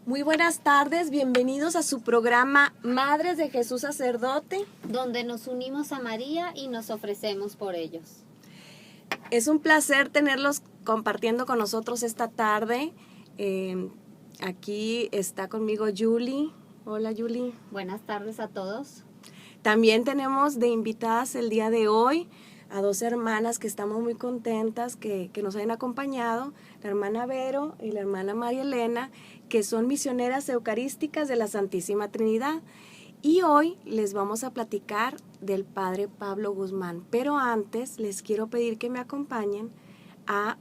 Muy buenas tardes, bienvenidos a su programa Madres de Jesús Sacerdote, donde nos unimos a María y nos ofrecemos por ellos. Es un placer tenerlos compartiendo con nosotros esta tarde. Aquí está conmigo Julie. Hola Julie. Buenas tardes a todos. También tenemos de invitadas el día de hoy a dos hermanas que estamos muy contentas que nos hayan acompañado, la hermana Vero y la hermana María Elena, que son misioneras eucarísticas de la Santísima Trinidad. Y hoy les vamos a platicar del Padre Pablo Guzmán. Pero antes les quiero pedir que me acompañen a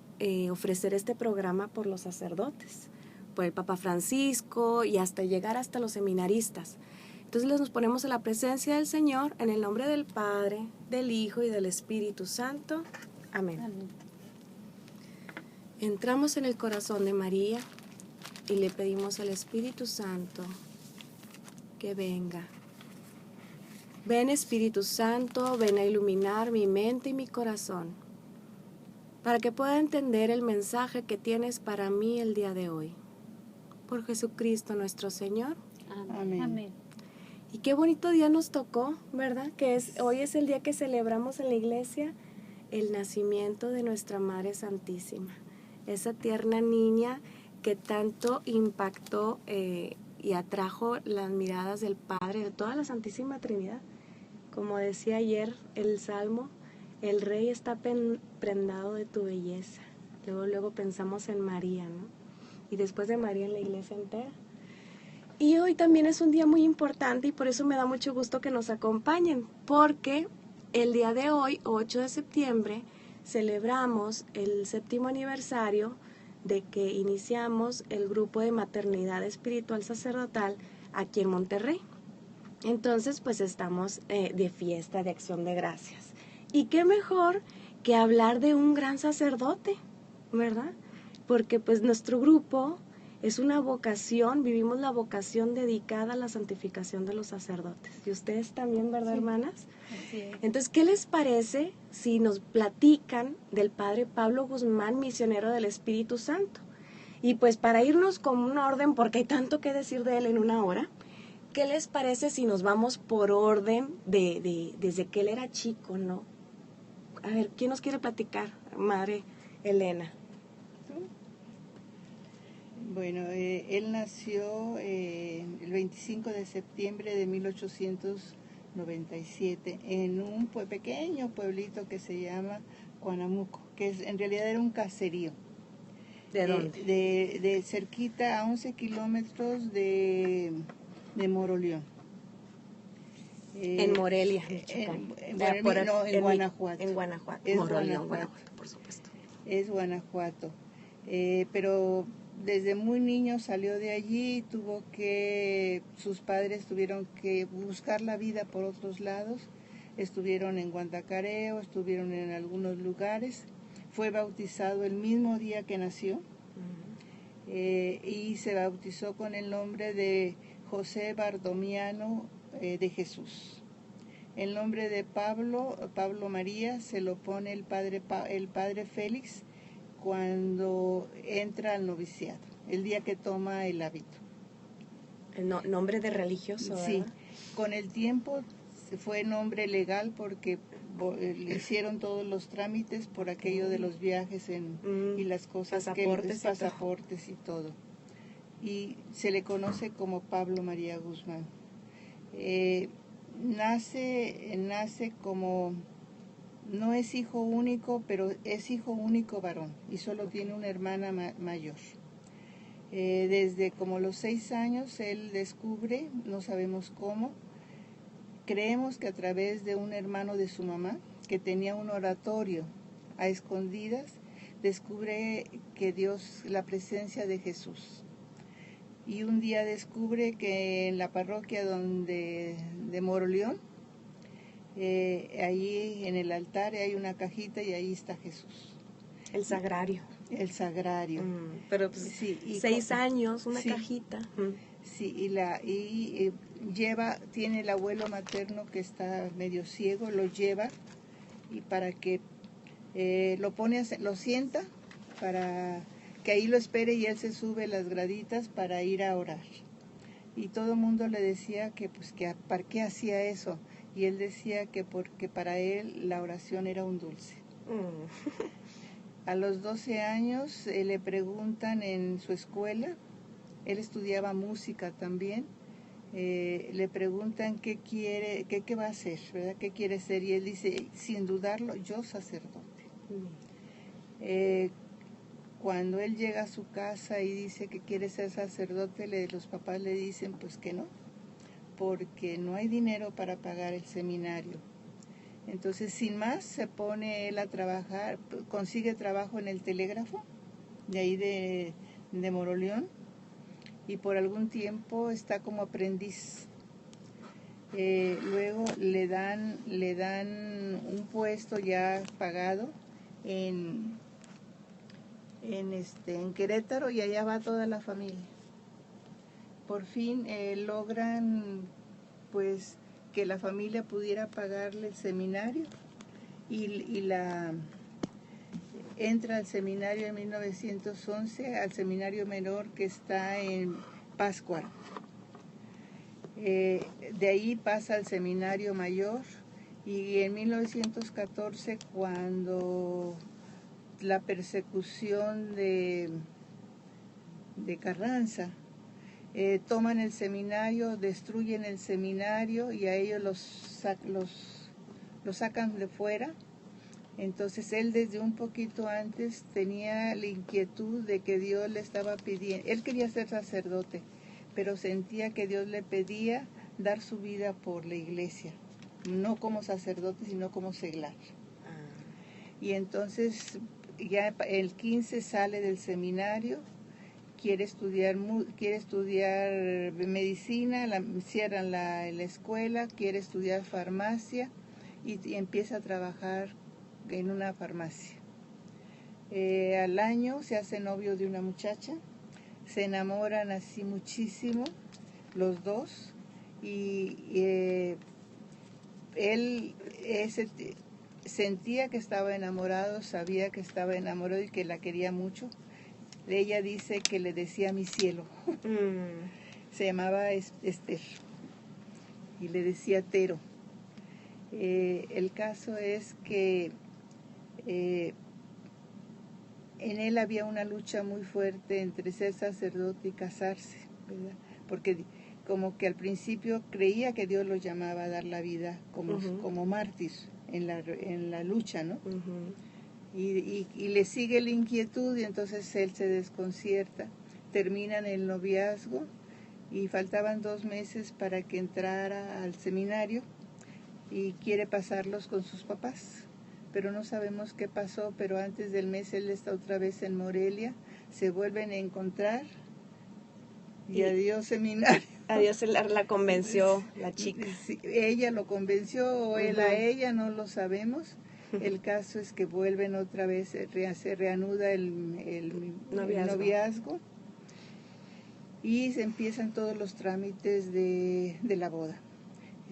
ofrecer este programa por los sacerdotes, por el Papa Francisco y hasta llegar hasta los seminaristas. Entonces nos ponemos en la presencia del Señor, en el nombre del Padre, del Hijo y del Espíritu Santo. Amén. Amén. Entramos en el corazón de María y le pedimos al Espíritu Santo que venga. Ven Espíritu Santo, ven a iluminar mi mente y mi corazón, para que pueda entender el mensaje que tienes para mí el día de hoy. Por Jesucristo nuestro Señor. Amén. Amén. Y qué bonito día nos tocó, ¿verdad? Hoy es el día que celebramos en la iglesia el nacimiento de nuestra Madre Santísima. Esa tierna niña que tanto impactó y atrajo las miradas del Padre, de toda la Santísima Trinidad. Como decía ayer el Salmo, el Rey está prendado de tu belleza. Luego pensamos en María, ¿no? Y después de María en la iglesia entera. Y hoy también es un día muy importante y por eso me da mucho gusto que nos acompañen, porque el día de hoy, 8 de septiembre, celebramos el 7º aniversario de que iniciamos el grupo de maternidad espiritual sacerdotal aquí en Monterrey. Entonces, pues estamos de fiesta, de acción de gracias. Y qué mejor que hablar de un gran sacerdote, ¿verdad? Porque pues nuestro grupo es una vocación, vivimos la vocación dedicada a la santificación de los sacerdotes. Y ustedes también, ¿verdad, sí, hermanas? Así es. Entonces, ¿qué les parece si nos platican del Padre Pablo Guzmán, misionero del Espíritu Santo? Y pues para irnos con un orden, porque hay tanto que decir de él en una hora, ¿qué les parece si nos vamos por orden desde que él era chico, ¿no? A ver, ¿quién nos quiere platicar? Madre Elena. Bueno, él nació el 25 de septiembre de 1897 en un pequeño pueblito que se llama Cuanamuco, que en realidad era un caserío. ¿De dónde? De cerquita a 11 kilómetros de Moroleón. En Morelia, Michoacán. En Guanajuato. En Guanajuato. Es Moroleón, Guanajuato, por supuesto. Es Guanajuato. Pero desde muy niño salió de allí, sus padres tuvieron que buscar la vida por otros lados, estuvieron en Guantacareo, estuvieron en algunos lugares, fue bautizado el mismo día que nació, y se bautizó con el nombre de José Bardomiano de Jesús. El nombre de Pablo María, se lo pone el padre Félix cuando entra al noviciado, el día que toma el hábito. ¿El nombre de religioso? Sí, ¿verdad? con el tiempo fue nombre legal porque le hicieron todos los trámites por aquello de los viajes y las cosas, pasaportes y todo. Y se le conoce como Pablo María Guzmán. Nace como... No es hijo único, pero es hijo único varón y solo tiene una hermana mayor. Desde como los 6 años él descubre, no sabemos cómo, creemos que a través de un hermano de su mamá, que tenía un oratorio a escondidas, descubre que la presencia de Jesús. Y un día descubre que en la parroquia de Moroleón, allí en el altar hay una cajita y ahí está Jesús. El sagrario. El sagrario. Pero pues sí, 6 años, una cajita. Sí, tiene el abuelo materno que está medio ciego, lo lleva y para que lo sienta para que ahí lo espere, y él se sube las graditas para ir a orar. Y todo el mundo le decía que pues que para qué hacía eso, y él decía que porque para él la oración era un dulce. A los 12 años le preguntan en su escuela, él estudiaba música también, le preguntan qué quiere, qué va a hacer, ¿verdad? ¿Qué quiere ser? Y él dice, sin dudarlo, yo sacerdote. Cuando él llega a su casa y dice que quiere ser sacerdote, los papás le dicen pues que no, porque no hay dinero para pagar el seminario. Entonces, sin más, se pone él a trabajar, consigue trabajo en el telégrafo, de ahí de Moroleón, y por algún tiempo está como aprendiz. Luego le dan un puesto ya pagado en Querétaro, y allá va toda la familia. Por fin logran pues que la familia pudiera pagarle el seminario, y entra al seminario en 1911, al seminario menor que está en Pátzcuaro. De ahí pasa al seminario mayor, y en 1914, cuando la persecución de Carranza, toman el seminario, destruyen el seminario, y a ellos los sacan de fuera. Entonces él desde un poquito antes tenía la inquietud de que Dios le estaba pidiendo, él quería ser sacerdote, pero sentía que Dios le pedía dar su vida por la iglesia, no como sacerdote, sino como seglar. Y entonces ya el 15 sale del seminario, quiere estudiar medicina, cierran la escuela, quiere estudiar farmacia, y empieza a trabajar en una farmacia. Al año se hace novio de una muchacha, se enamoran así muchísimo los dos, y él sentía que estaba enamorado, sabía que estaba enamorado y que la quería mucho. Ella dice que le decía mi cielo. Se llamaba Esther y le decía Tero. El caso es que en él había una lucha muy fuerte entre ser sacerdote y casarse, ¿verdad? Porque como que al principio creía que Dios lo llamaba a dar la vida como mártir en la lucha, ¿no? Y le sigue la inquietud, y entonces él se desconcierta. Terminan el noviazgo y faltaban 2 meses para que entrara al seminario, y quiere pasarlos con sus papás, pero no sabemos qué pasó. Pero antes del mes él está otra vez en Morelia, se vuelven a encontrar, y adiós seminario. Adiós, la convenció la chica. Sí, ella lo convenció o él a ella, no lo sabemos. El caso es que vuelven otra vez, se reanuda el noviazgo, y se empiezan todos los trámites de la boda.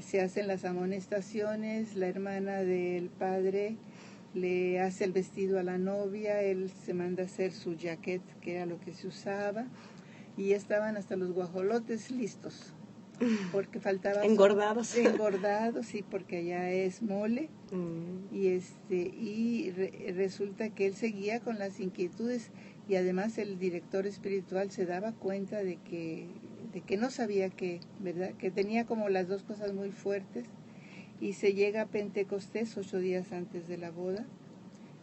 Se hacen las amonestaciones, la hermana del padre le hace el vestido a la novia, él se manda a hacer su jaquet, que era lo que se usaba, y estaban hasta los guajolotes listos, porque faltaba engordados, sí, porque allá es mole. Y resulta que él seguía con las inquietudes, y además el director espiritual se daba cuenta de que no sabía qué, ¿verdad? Que tenía como las dos cosas muy fuertes, y se llega a Pentecostés 8 días antes de la boda,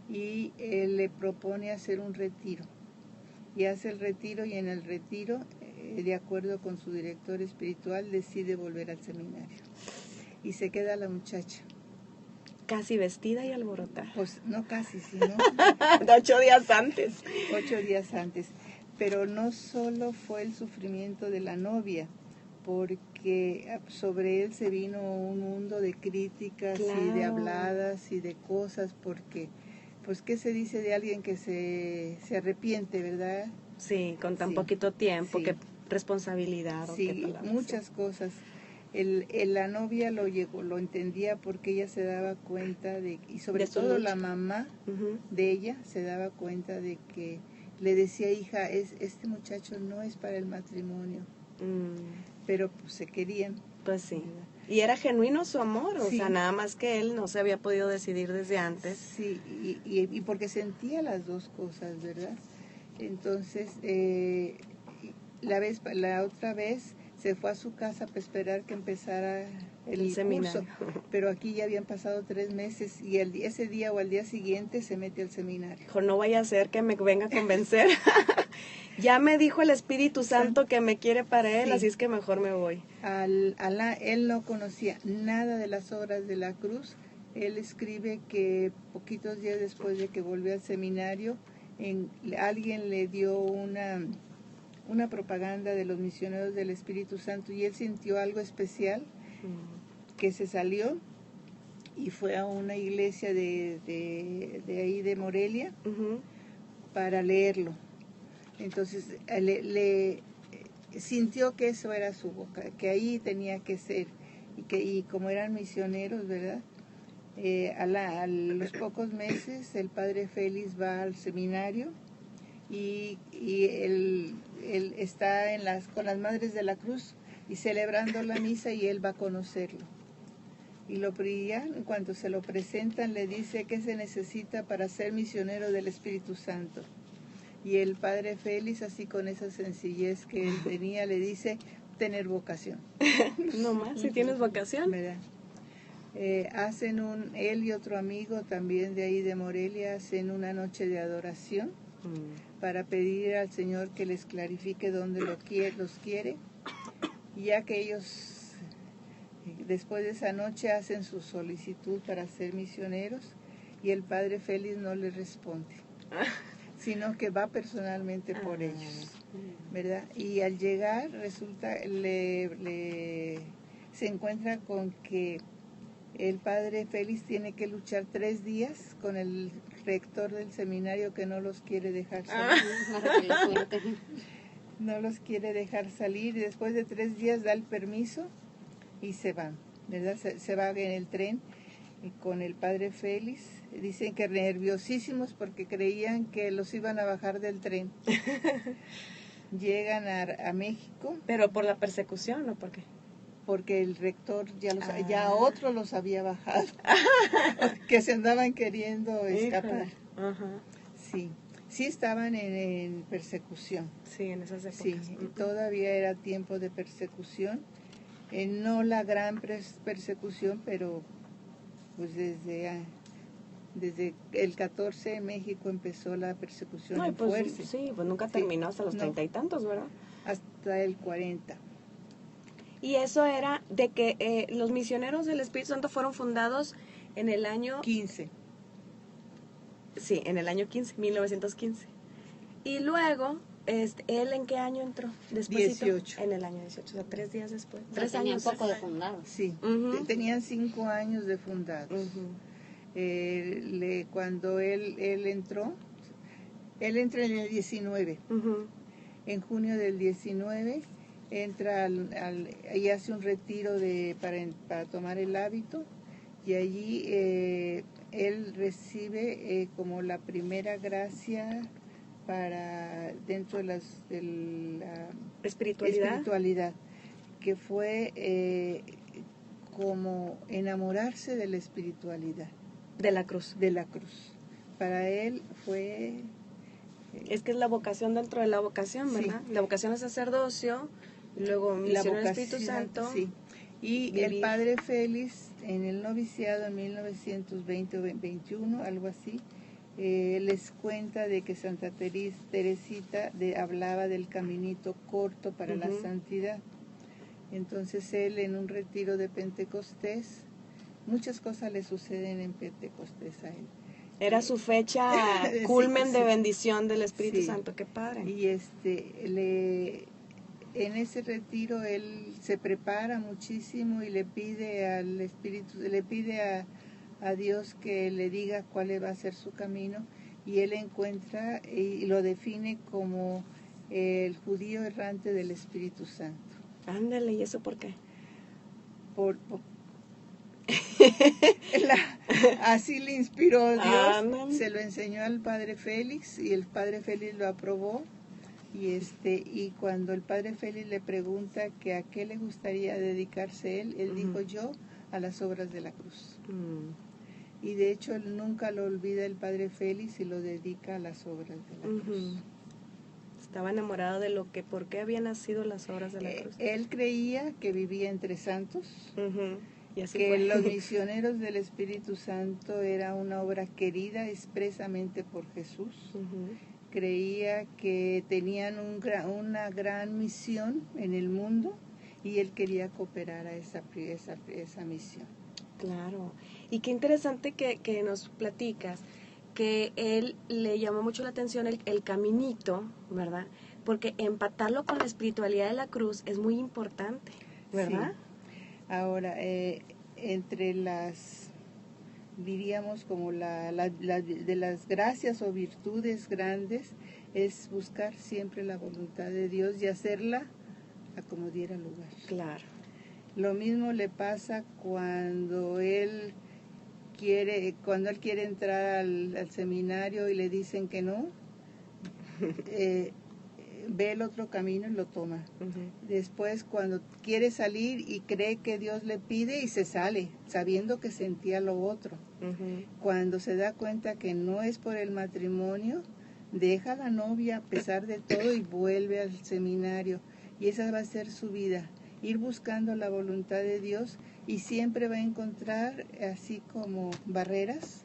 y él le propone hacer un retiro, y hace el retiro, y en el retiro, de acuerdo con su director espiritual, decide volver al seminario, y se queda la muchacha. Casi vestida y alborotada. Pues no casi, sino 8 días antes. 8 días antes. Pero no solo fue el sufrimiento de la novia, porque sobre él se vino un mundo de críticas, claro, y de habladas y de cosas, porque, pues, ¿qué se dice de alguien que se arrepiente, verdad? Sí, con tan poquito tiempo, sí. Qué responsabilidad. Sí, muchas cosas. La novia lo entendía, porque ella se daba cuenta y sobre todo la mamá de ella se daba cuenta de que le decía, hija, este muchacho no es para el matrimonio, pero pues, se querían. Pues sí. Y era genuino su amor, o Sí. sea, nada más que él no se había podido decidir desde antes. Sí, y porque sentía las dos cosas, ¿verdad? Entonces, la otra vez se fue a su casa para esperar que empezara el seminario. curso, pero aquí ya habían pasado 3 meses y ese día o al día siguiente se mete al seminario. Dijo, no vaya a ser que me venga a convencer. Ya me dijo el Espíritu Santo que me quiere para él, Sí. así es que mejor me voy. Él no conocía nada de las obras de la cruz. Él escribe que poquitos días después de que volvió al seminario, alguien le dio una propaganda de los misioneros del Espíritu Santo y él sintió algo especial, que se salió y fue a una iglesia de ahí de Morelia para leerlo. Entonces le sintió que eso era su boca, que ahí tenía que ser, y como eran misioneros, ¿verdad? A los pocos meses el padre Félix va al seminario y él está con las Madres de la Cruz y celebrando la misa, y él va a conocerlo. Y lo brillan, en cuanto se lo presentan, le dice qué se necesita para ser misionero del Espíritu Santo. Y el padre Félix, así con esa sencillez que él tenía, le dice, tener vocación. No más, si tienes vocación. ¿Verdad? Él y otro amigo también de ahí de Morelia, hacen una noche de adoración para pedir al Señor que les clarifique dónde los quiere, ya que ellos después de esa noche hacen su solicitud para ser misioneros, y el padre Félix no les responde, sino que va personalmente por ellos, ¿verdad? Y al llegar resulta, se encuentra con que el padre Félix tiene que luchar 3 días con el rector del seminario, que no los quiere dejar salir. No los quiere dejar salir, y después de 3 días da el permiso y se van, ¿verdad? Se van en el tren con el padre Félix. Dicen que nerviosísimos porque creían que los iban a bajar del tren. Llegan a México. ¿Pero por la persecución o por qué? Porque el rector ya otro los había bajado, que se andaban queriendo escapar. Sí estaban en persecución. Sí, en esas épocas. Sí, todavía era tiempo de persecución. No la gran persecución, pero pues desde el 14 en México empezó la persecución en pues, fuerza. Sí, pues nunca terminó hasta los 30 y tantos, ¿verdad? Hasta el 40. Y eso era de que los misioneros del Espíritu Santo fueron fundados en el año 15. Sí, en el año 1915. Y luego, ¿él en qué año entró? Despuésito, 18. En el año 18, o sea, 3 días después. Ya 3 tenían años. poco de fundados. Sí, tenían 5 años de fundados. Cuando él entró en el 19. En junio del 19 entra y hace un retiro para tomar el hábito, y allí él recibe como la primera gracia para dentro de la espiritualidad, que fue como enamorarse de la espiritualidad. De la cruz. De la cruz. Para él fue... Es que es la vocación dentro de la vocación, ¿verdad? Sí. La vocación es sacerdocio, luego misión del Espíritu Santo. Sí. Y vivir. El padre Félix, en el noviciado en 1920 o 21, algo así, les cuenta de que Santa Teresita hablaba del caminito corto para la santidad. Entonces él, en un retiro de Pentecostés, muchas cosas le suceden en Pentecostés a él. Era su fecha culmen de bendición del Espíritu Santo, qué padre. Y en ese retiro él se prepara muchísimo y le pide al Espíritu, le pide a Dios que le diga cuál va a ser su camino, y él encuentra y lo define como el judío errante del Espíritu Santo. Ándale, ¿y eso por qué? Así le inspiró Dios, Ándale. se lo enseñó al padre Félix y el padre Félix lo aprobó. Y cuando el padre Félix le pregunta que a qué le gustaría dedicarse él dijo: yo a las obras de la cruz. Y de hecho él nunca lo olvida el padre Félix y lo dedica a las obras de la cruz. Estaba enamorado de por qué habían nacido las obras de la cruz. Él creía que vivía entre santos, y así que fue. los misioneros del Espíritu Santo era una obra querida expresamente por Jesús. Creía que tenían una gran misión en el mundo y él quería cooperar a esa misión. Claro, y qué interesante que nos platicas, que él le llamó mucho la atención el caminito, ¿verdad? Porque empatarlo con la espiritualidad de la cruz es muy importante, ¿verdad? Sí. Ahora, entre diríamos como de las gracias o virtudes grandes, es buscar siempre la voluntad de Dios y hacerla a como diera lugar. Claro. Lo mismo le pasa cuando él quiere entrar al seminario y le dicen que no, ve el otro camino y lo toma. Después, cuando quiere salir y cree que Dios le pide y se sale, sabiendo que sentía lo otro. Cuando se da cuenta que no es por el matrimonio, deja a la novia a pesar de todo y vuelve al seminario. Y esa va a ser su vida, ir buscando la voluntad de Dios, y siempre va a encontrar así como barreras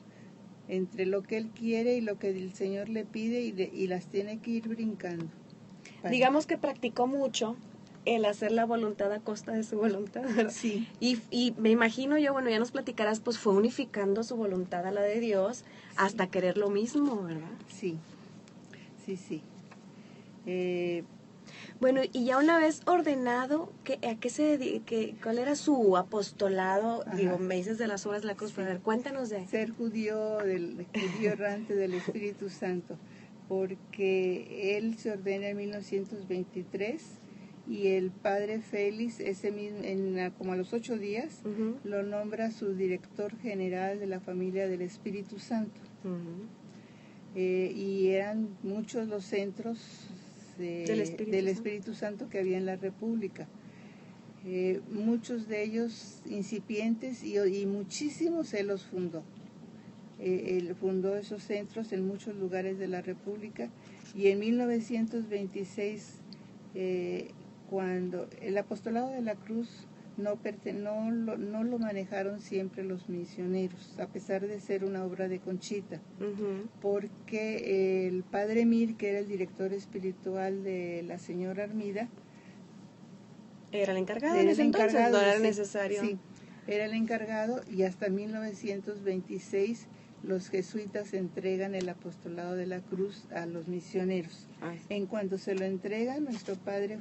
entre lo que él quiere y lo que el Señor le pide, y las tiene que ir brincando. Digamos que practicó mucho el hacer la voluntad a costa de su voluntad, ¿verdad? Sí. Y me imagino yo, bueno, ya nos platicarás, pues fue unificando su voluntad a la de Dios hasta querer lo mismo, ¿verdad? Sí. Bueno, y ya una vez ordenado, ¿a qué se dedica? ¿Cuál era su apostolado? Ajá. Digo, me dices de las obras de la cruz, pero a ver, cuéntanos de... Ser judío errante del Espíritu Santo, porque él se ordena en 1923 y el padre Félix, como a los 8 días, lo nombra su director general de la familia del Espíritu Santo. Y eran muchos los centros del Espíritu Santo que había en la República. Muchos de ellos incipientes y muchísimos él los fundó. Él fundó esos centros en muchos lugares de la República, y en 1926, cuando el apostolado de la cruz no lo manejaron siempre los misioneros, a pesar de ser una obra de Conchita, porque el padre Mir, que era el director espiritual de la señora Armida, era el encargado en ese entonces, no era necesario. Sí, era el encargado, y hasta 1926 los jesuitas entregan el apostolado de la cruz a los misioneros. En cuanto se lo entregan, nuestro padre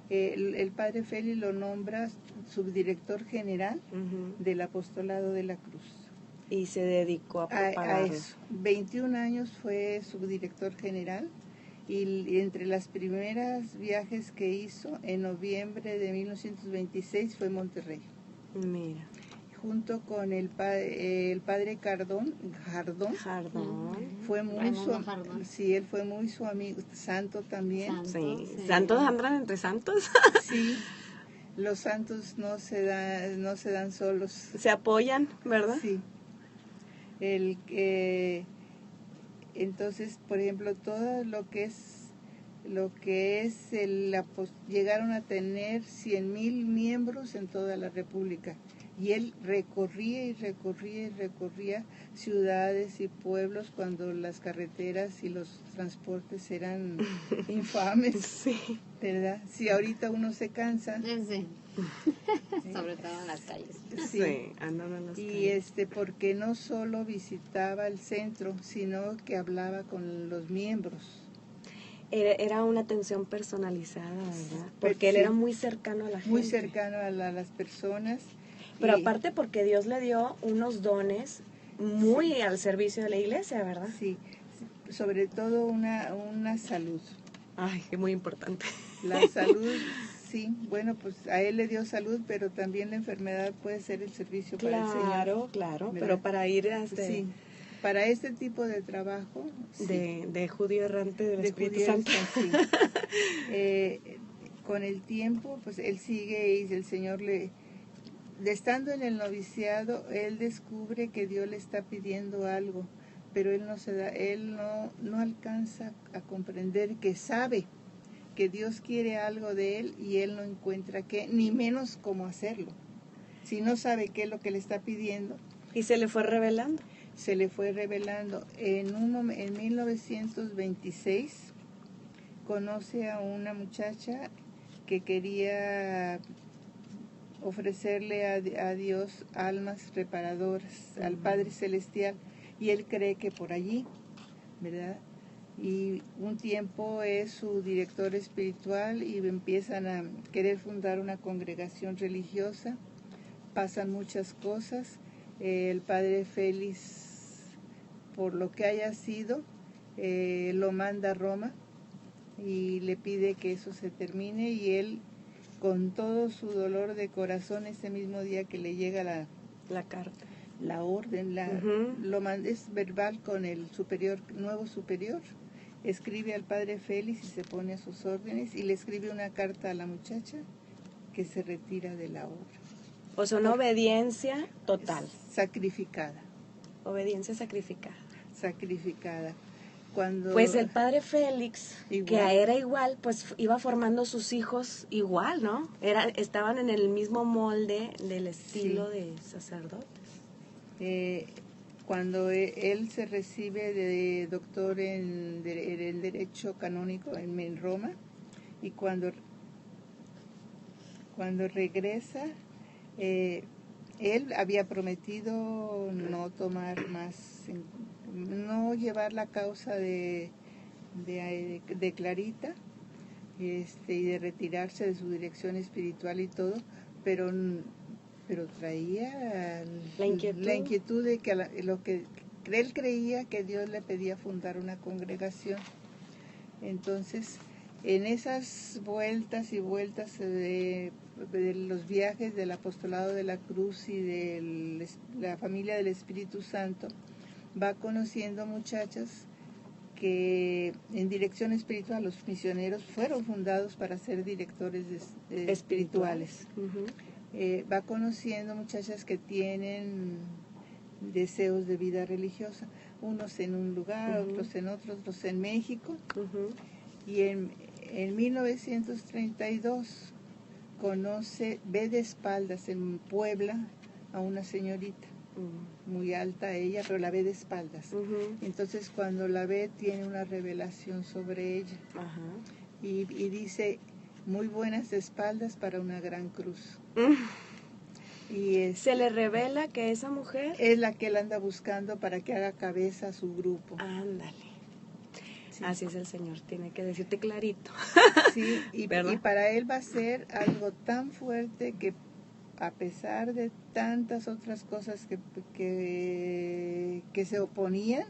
el padre Félix lo nombra subdirector general del apostolado de la cruz. Y se dedicó a eso. 21 años fue subdirector general, y entre las primeras viajes que hizo, en noviembre de 1926, fue Monterrey. Mira. Junto con el padre Jardón. Fue muy él fue muy su amigo. Santo también. ¿Santos andan entre santos? Sí. Los santos no se dan solos. Se apoyan, ¿verdad? Sí. Entonces, por ejemplo, todo lo que es llegaron a tener 100,000 miembros en toda la República. Y él recorría ciudades y pueblos cuando las carreteras y los transportes eran infames. Sí. ¿Verdad? Si ahorita uno se cansa. Sí. Sobre todo en las calles. Sí, andando en las calles. Y porque no solo visitaba el centro, sino que hablaba con los miembros. Era una atención personalizada, ¿verdad? Porque él era muy cercano a la gente. Muy cercano a las personas. Pero aparte porque Dios le dio unos dones muy al servicio de la iglesia, ¿verdad? Sí, sobre todo una salud. Ay, que muy importante. La salud Sí, bueno, pues a él le dio salud, pero también la enfermedad puede ser el servicio para el Señor. Claro, ¿verdad? pero para ir a Sí, para este tipo de trabajo, sí. de judío errante del de Espíritu judío, Santo. sí. Con el tiempo, pues él sigue y el Señor estando en el noviciado, él descubre que Dios le está pidiendo algo, pero él no alcanza a comprender que sabe que Dios quiere algo de él y él no encuentra qué, ni menos cómo hacerlo. Si no sabe qué es lo que le está pidiendo. Y se le fue revelando. Se le fue revelando. En 1926 conoce a una muchacha que quería ofrecerle a Dios almas reparadoras, al Padre Celestial, y él cree que por allí, ¿verdad? Y un tiempo es su director espiritual y empiezan a querer fundar una congregación religiosa. Pasan muchas cosas. El padre Félix, por lo que haya sido, lo manda a Roma y le pide que eso se termine, y él, con todo su dolor de corazón, ese mismo día que le llega la carta, la orden, lo manda, es verbal con el nuevo superior, escribe al padre Félix y se pone a sus órdenes, y le escribe una carta a la muchacha que se retira de la obra. O sea, una obediencia total. Sacrificada. Obediencia sacrificada. Sacrificada. Pues el padre Félix, igual, que era igual, pues iba formando sus hijos igual, ¿no? Estaban en el mismo molde del estilo sí. de sacerdotes. Cuando él se recibe de doctor en Derecho Canónico en Roma, y cuando regresa, él había prometido no tomar más, no llevar la causa de Clarita, y de retirarse de su dirección espiritual y todo, pero traía la inquietud de que lo que él creía que Dios le pedía fundar una congregación. Entonces, en esas vueltas y vueltas de los viajes del apostolado de la cruz y de la familia del Espíritu Santo, va conociendo muchachas que en dirección espiritual, los misioneros fueron fundados para ser directores espirituales. Va conociendo muchachas que tienen deseos de vida religiosa, unos en un lugar, otros en otros, otros en México. Y en 1932 ve de espaldas en Puebla a una señorita, muy alta ella, pero la ve de espaldas. Entonces cuando la ve, tiene una revelación sobre ella. Y dice: muy buenas espaldas para una gran cruz. Y se le revela que esa mujer es la que él anda buscando para que haga cabeza a su grupo. Ándale. Sí. Así es el Señor, tiene que decirte clarito. Sí, y para él va a ser algo tan fuerte que, a pesar de tantas otras cosas que se oponían,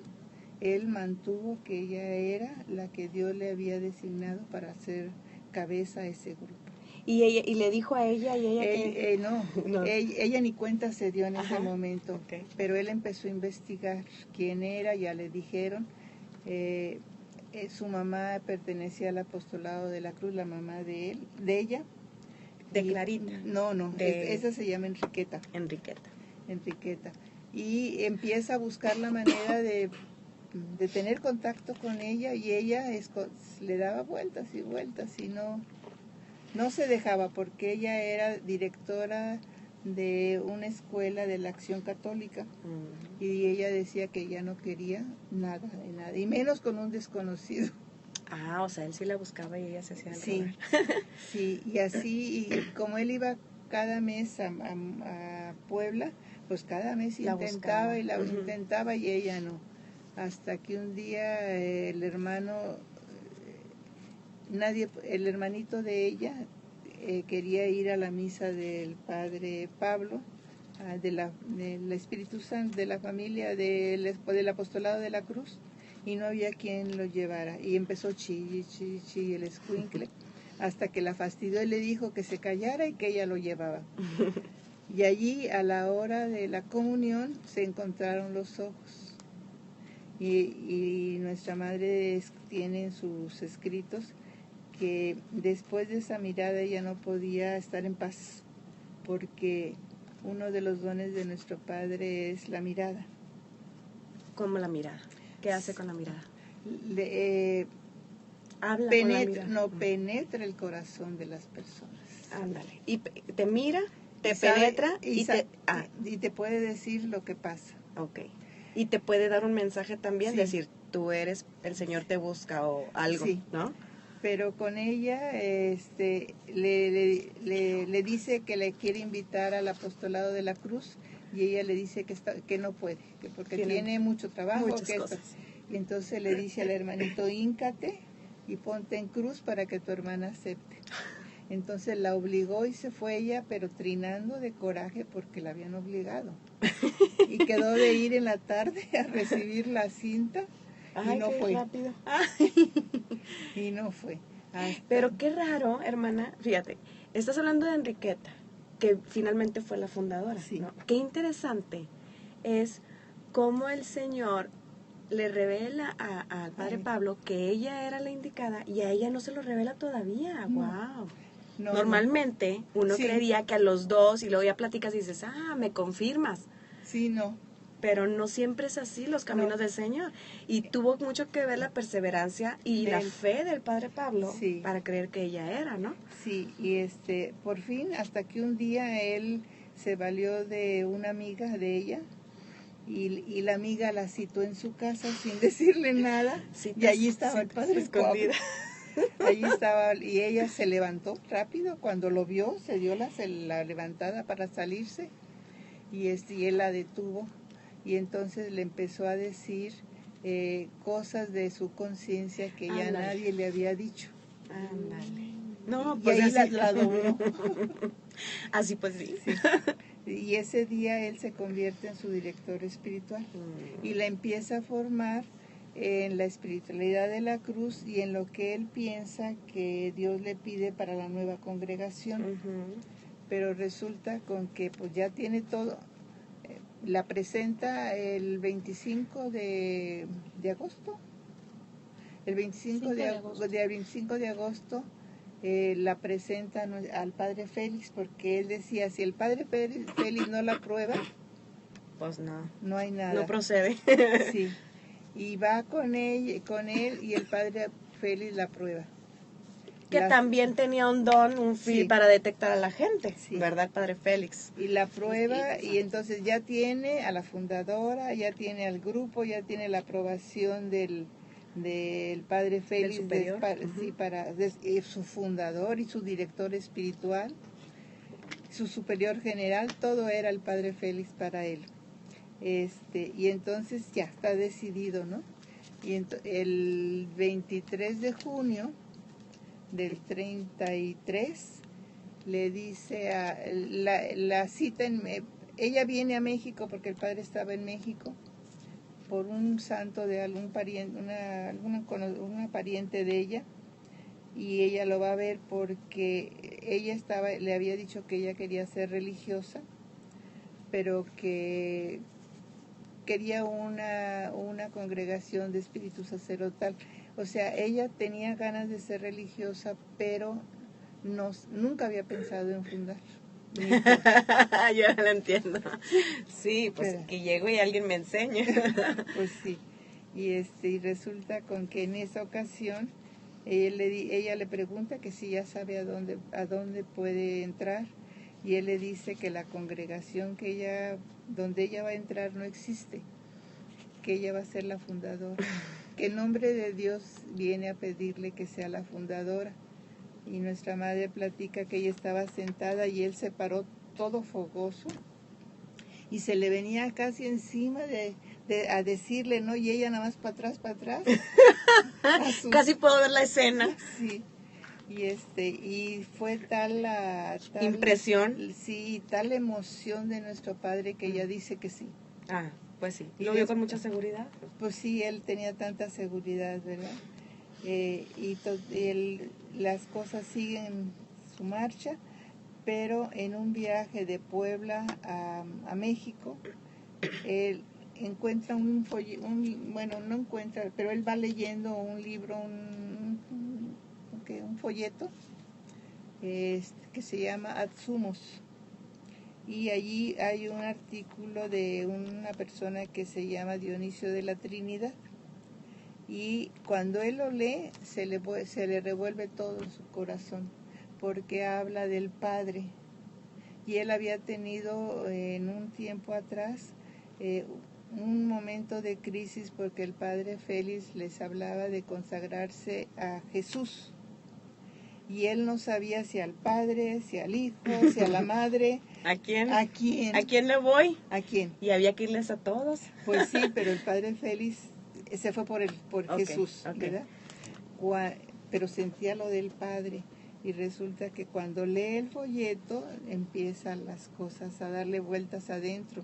él mantuvo que ella era la que Dios le había designado para ser cabeza a ese grupo. Y le dijo a ella, y ella que... no. Ella ni cuenta se dio en ese momento, pero él empezó a investigar quién era. Ya le dijeron, su mamá pertenecía al apostolado de la cruz, la mamá de ella. De Clarita. Esa se llama Enriqueta. Enriqueta. Y empieza a buscar la manera de tener contacto con ella, y ella le daba vueltas y vueltas, y no se dejaba, porque ella era directora de una escuela de la Acción Católica, y ella decía que ella no quería nada, y menos con un desconocido. O sea, él sí la buscaba y ella se hacía sí, sí, y así, y como él iba cada mes a Puebla, pues cada mes intentaba y ella no. Hasta que un día el hermanito de ella quería ir a la misa del padre Pablo, del Espíritu Santo, de la familia del apostolado de la cruz, y no había quien lo llevara, y empezó chille el escuincle, hasta que la fastidió y le dijo que se callara y que ella lo llevaba. Y allí, a la hora de la comunión, se encontraron los ojos. Y nuestra madre tiene en sus escritos que después de esa mirada ella no podía estar en paz, porque uno de los dones de nuestro Padre es la mirada. ¿Cómo la mirada? ¿Qué hace con la mirada? Habla con la mirada. No, penetra el corazón de las personas. Ándale. Y te mira, te penetra y te puede decir lo que pasa. Ok. Y te puede dar un mensaje también, decir, tú eres, el Señor te busca o algo, ¿no? Pero con ella le dice que le quiere invitar al apostolado de la cruz y ella le dice que no puede, que porque tiene mucho trabajo. Muchas cosas. Y entonces le dice al hermanito, híncate y ponte en cruz para que tu hermana acepte. Entonces la obligó y se fue ella, pero trinando de coraje porque la habían obligado. Y quedó de ir en la tarde a recibir la cinta. Ay, y no fue. Rápido. Y no fue. Pero qué raro, hermana, fíjate, estás hablando de Enriqueta, que finalmente fue la fundadora, sí. ¿no? Qué interesante es cómo el Señor le revela al Padre Pablo que ella era la indicada y a ella no se lo revela todavía. No. ¡Wow! No, normalmente uno creería que a los dos, y luego ya platicas y dices, me confirmas. Sí, no. Pero no siempre es así los caminos del Señor. Y tuvo mucho que ver la perseverancia y la fe del Padre Pablo para creer que ella era, ¿no? Sí, y por fin, hasta que un día él se valió de una amiga de ella y la amiga la citó en su casa sin decirle nada. Y allí estaba el Padre Pablo. Allí estaba, y ella se levantó rápido, cuando lo vio, se dio la levantada para salirse, y él la detuvo, y entonces le empezó a decir cosas de su conciencia que ya nadie le había dicho. Ándale. No, pues y ahí así la dobló. Así pues sí. Y ese día él se convierte en su director espiritual, y la empieza a formar en la espiritualidad de la cruz y en lo que él piensa que Dios le pide para la nueva congregación. Pero resulta con que pues ya tiene todo. La presenta el 25 de agosto. El 25 de agosto la presenta al Padre Félix, porque él decía, si el Padre Félix no la aprueba, pues no hay nada. No procede. Sí. Y va con él y el Padre Félix la prueba. Que también tenía un don, para detectar a la gente, ¿verdad, el Padre Félix? Y la prueba, y entonces ya tiene a la fundadora, ya tiene al grupo, ya tiene la aprobación del Padre Félix, del superior. Su fundador y su director espiritual, su superior general, todo era el Padre Félix para él. Y entonces ya está decidido, ¿no? Y el 23 de junio del 33 le dice la cita ella viene a México porque el padre estaba en México por un santo de algún pariente, una pariente de ella, y ella lo va a ver porque ella le había dicho que ella quería ser religiosa, pero que quería una congregación de espíritu sacerdotal. O sea, ella tenía ganas de ser religiosa, pero nunca había pensado en fundar. Yo no lo entiendo. Sí, pues que llego y alguien me enseñe. Pues sí. Y resulta con que en esa ocasión ella le pregunta que si ya sabe a dónde puede entrar, y él le dice que la congregación donde ella va a entrar no existe, que ella va a ser la fundadora, que en nombre de Dios viene a pedirle que sea la fundadora. Y nuestra madre platica que ella estaba sentada y él se paró todo fogoso y se le venía casi encima a decirle, ¿no? Y ella nada más para atrás. Casi puedo ver la escena. Sí. Y fue tal impresión. Sí, tal emoción de nuestro padre que ella dice que sí. Pues sí. ¿Lo vio con mucha seguridad? Pues sí, él tenía tanta seguridad, ¿verdad? las cosas siguen su marcha, pero en un viaje de Puebla a México, él encuentra bueno, no encuentra, pero él va leyendo un libro, un folleto, que se llama Adsumos. Y allí hay un artículo de una persona que se llama Dionisio de la Trinidad. Y cuando él lo lee, se le revuelve todo su corazón, porque habla del Padre. Y él había tenido en un tiempo atrás un momento de crisis, porque el Padre Félix les hablaba de consagrarse a Jesús. Y él no sabía si al Padre, si al Hijo, si a la Madre. ¿A quién? ¿A quién? ¿A quién le voy? ¿A quién? Y había que irles a todos. Pues sí, pero el Padre Félix se fue por Okay, Jesús, okay. ¿verdad? Pero sentía lo del Padre. Y resulta que cuando lee el folleto, empiezan las cosas a darle vueltas adentro.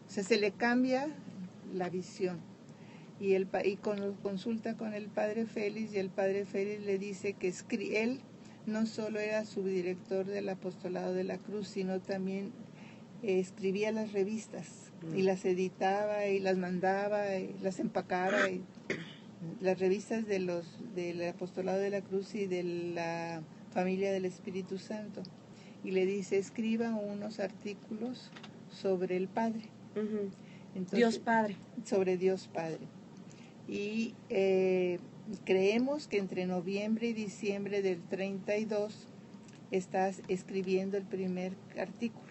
O sea, se le cambia la visión. Y consulta con el Padre Félix, y el Padre Félix le dice que él no solo era subdirector del Apostolado de la Cruz, sino también escribía las revistas, y las editaba, y las mandaba, y las empacaba, y las revistas del Apostolado de la Cruz y de la Familia del Espíritu Santo. Y le dice, escriba unos artículos sobre el Padre. Uh-huh. Entonces, Dios Padre. Sobre Dios Padre. Y creemos que entre noviembre y diciembre del 32 estás escribiendo el primer artículo.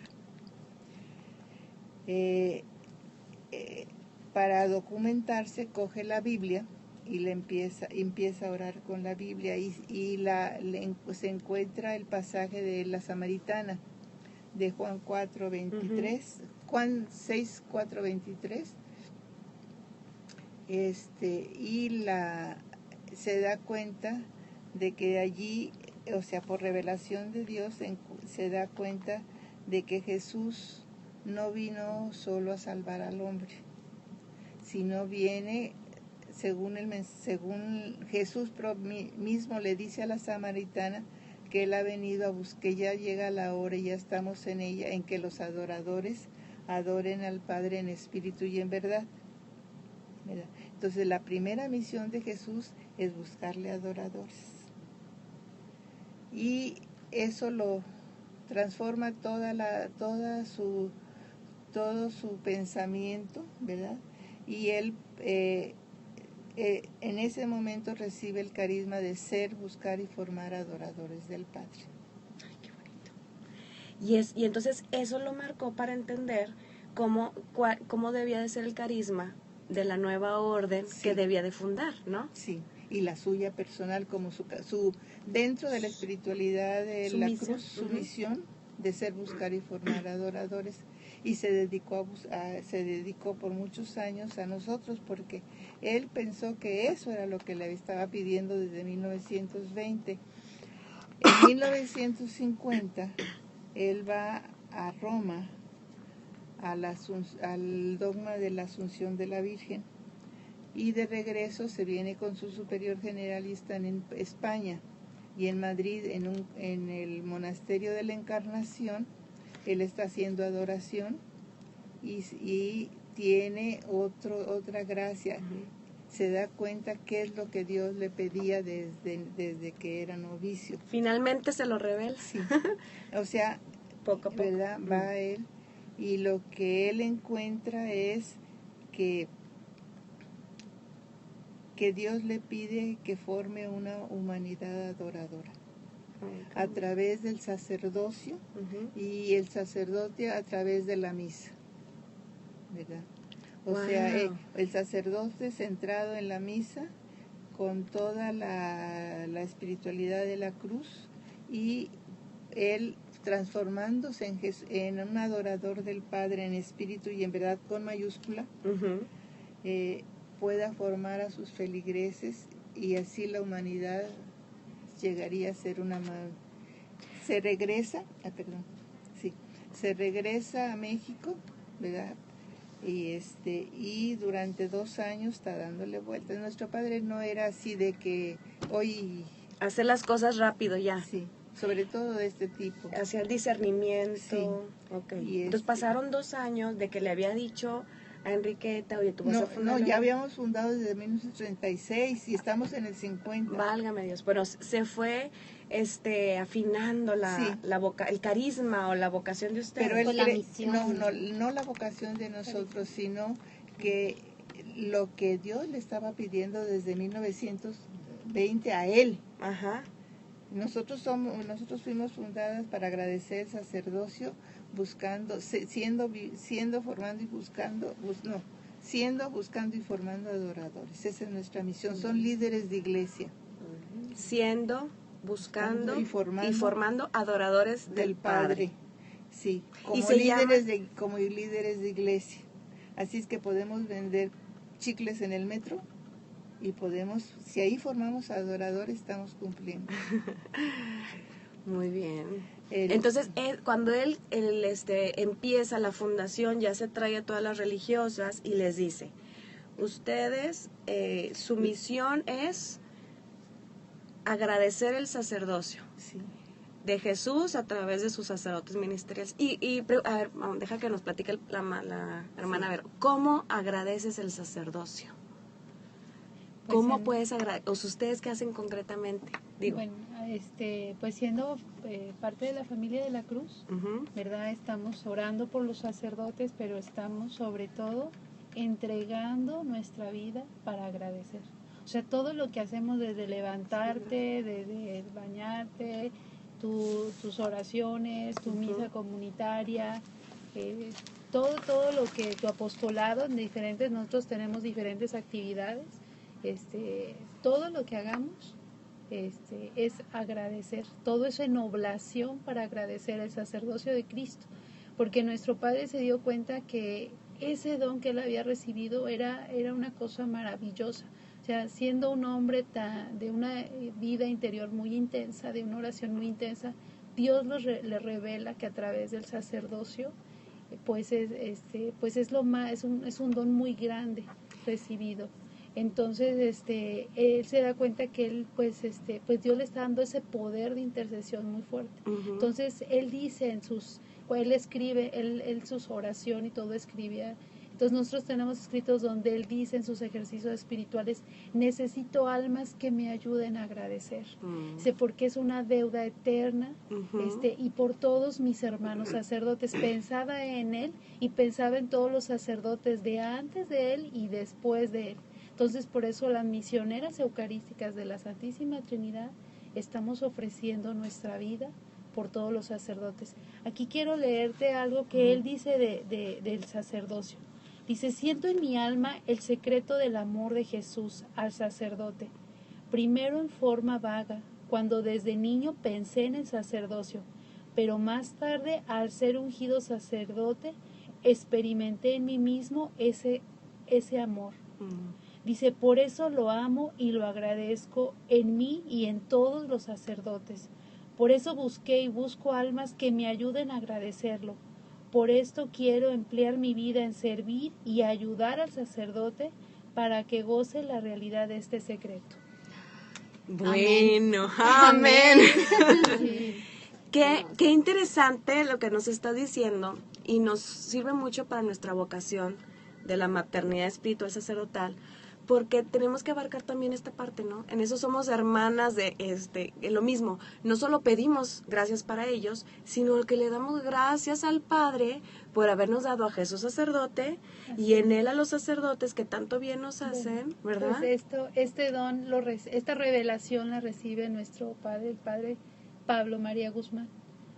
Para documentarse, coge la Biblia y empieza a orar con la Biblia, y se encuentra el pasaje de la Samaritana de Juan 4:23, uh-huh. Juan 6:4-23, y se da cuenta de que allí, o sea, por revelación de Dios, se da cuenta de que Jesús no vino solo a salvar al hombre, sino viene, según Jesús mismo le dice a la samaritana, que él ha venido a buscar, que ya llega la hora, y ya estamos en ella, en que los adoradores adoren al Padre en espíritu y en verdad. ¿Verdad? Entonces la primera misión de Jesús es buscarle adoradores. Y eso lo transforma todo su pensamiento, ¿verdad? Y él en ese momento recibe el carisma de ser, buscar y formar adoradores del Padre. Ay, qué bonito. Y entonces eso lo marcó para entender cómo debía de ser el carisma de la nueva orden, sí, que debía de fundar, ¿no? Sí, y la suya personal, como su dentro de la espiritualidad de la cruz, su uh-huh. misión de ser, buscar y formar adoradores. Y se dedicó por muchos años a nosotros, porque él pensó que eso era lo que le estaba pidiendo desde 1920. En 1950 él va a Roma al dogma de la Asunción de la Virgen, y de regreso se viene con su superior generalista en España, y en Madrid, en el monasterio de la Encarnación, él está haciendo adoración, y tiene otra gracia. Uh-huh. Se da cuenta qué es lo que Dios le pedía desde que era novicio. Finalmente se lo revela. Sí. O sea, poco a poco. ¿verdad? Va él, y lo que él encuentra es que Dios le pide que forme una humanidad adoradora. A través del sacerdocio, uh-huh. y el sacerdote a través de la misa, ¿verdad? O wow. sea, el sacerdote centrado en la misa, con toda la espiritualidad de la cruz, y él transformándose en un adorador del Padre en espíritu y en verdad con mayúscula, uh-huh. Pueda formar a sus feligreses, y así la humanidad llegaría a ser se regresa a México, ¿verdad? y durante 2 años está dándole vueltas. Nuestro padre no era así de que hoy, Hacer las cosas rápido ya. sí, sobre todo de este tipo. Hacia el discernimiento. Sí. Ok. Y Entonces pasaron 2 años de que le había dicho a Enriqueta, oye, tú vas a No, fundar. no, ya habíamos fundado desde 1936 y estamos en el 50. Válgame Dios, pero se fue afinando Sí. el carisma o la vocación de ustedes. Pero él Con la misión. no la vocación de nosotros, sino que lo que Dios le estaba pidiendo desde 1920 a él. Ajá. Nosotros fuimos fundadas para agradecer el sacerdocio, siendo formando y buscando, siendo, buscando y formando adoradores. Esa es nuestra misión. Son líderes de iglesia. Siendo, buscando Y formando adoradores del Padre. Sí, Y como líderes de iglesia. Así es que podemos vender chicles en el metro y si ahí formamos adoradores, estamos cumpliendo. Muy bien. Entonces, cuando él empieza la fundación, ya se trae a todas las religiosas y les dice, ustedes, su misión es agradecer el sacerdocio Sí. de Jesús a través de sus sacerdotes ministeriales. A ver, deja que nos platique la hermana, a ver, ¿cómo agradeces el sacerdocio? ¿Cómo puedes agradecer? ¿O ustedes qué hacen concretamente? Digo. Bueno, pues siendo parte de la familia de la Cruz, Ujú. ¿verdad? Estamos orando por los sacerdotes, pero estamos sobre todo entregando nuestra vida para agradecer. O sea, todo lo que hacemos desde levantarte, desde bañarte, tus oraciones, tu misa comunitaria, todo lo que tu apostolado, nosotros tenemos diferentes actividades, todo lo que hagamos es agradecer, todo eso en oblación para agradecer el sacerdocio de Cristo, porque nuestro Padre se dio cuenta que ese don que él había recibido era una cosa maravillosa. O sea, siendo un hombre de una vida interior muy intensa, de una oración muy intensa, Dios le revela que a través del sacerdocio pues es un don muy grande recibido. Entonces él se da cuenta que él pues Dios le está dando ese poder de intercesión muy fuerte. Uh-huh. Entonces él dice él escribe, él sus oraciones y todo escribía. Entonces nosotros tenemos escritos donde él dice en sus ejercicios espirituales, necesito almas que me ayuden a agradecer. Dice, porque es una deuda eterna, y por todos mis hermanos sacerdotes. Pensaba en él y pensaba en todos los sacerdotes de antes de él y después de él. Entonces, por eso las misioneras eucarísticas de la Santísima Trinidad estamos ofreciendo nuestra vida por todos los sacerdotes. Aquí quiero leerte algo que él dice del sacerdocio. Dice, siento en mi alma el secreto del amor de Jesús al sacerdote. Primero en forma vaga, cuando desde niño pensé en el sacerdocio, pero más tarde, al ser ungido sacerdote, experimenté en mí mismo ese amor. Dice, por eso lo amo y lo agradezco en mí y en todos los sacerdotes. Por eso busqué y busco almas que me ayuden a agradecerlo. Por esto quiero emplear mi vida en servir y ayudar al sacerdote para que goce la realidad de este secreto. Bueno, amén. Sí. Qué interesante lo que nos está diciendo y nos sirve mucho para nuestra vocación de la maternidad espiritual sacerdotal, porque tenemos que abarcar también esta parte, ¿no? En eso somos hermanas de lo mismo. No solo pedimos gracias para ellos, sino que le damos gracias al Padre por habernos dado a Jesús sacerdote y en él a los sacerdotes que tanto bien nos hacen, ¿verdad? Pues esta revelación la recibe nuestro Padre, el Padre Pablo María Guzmán.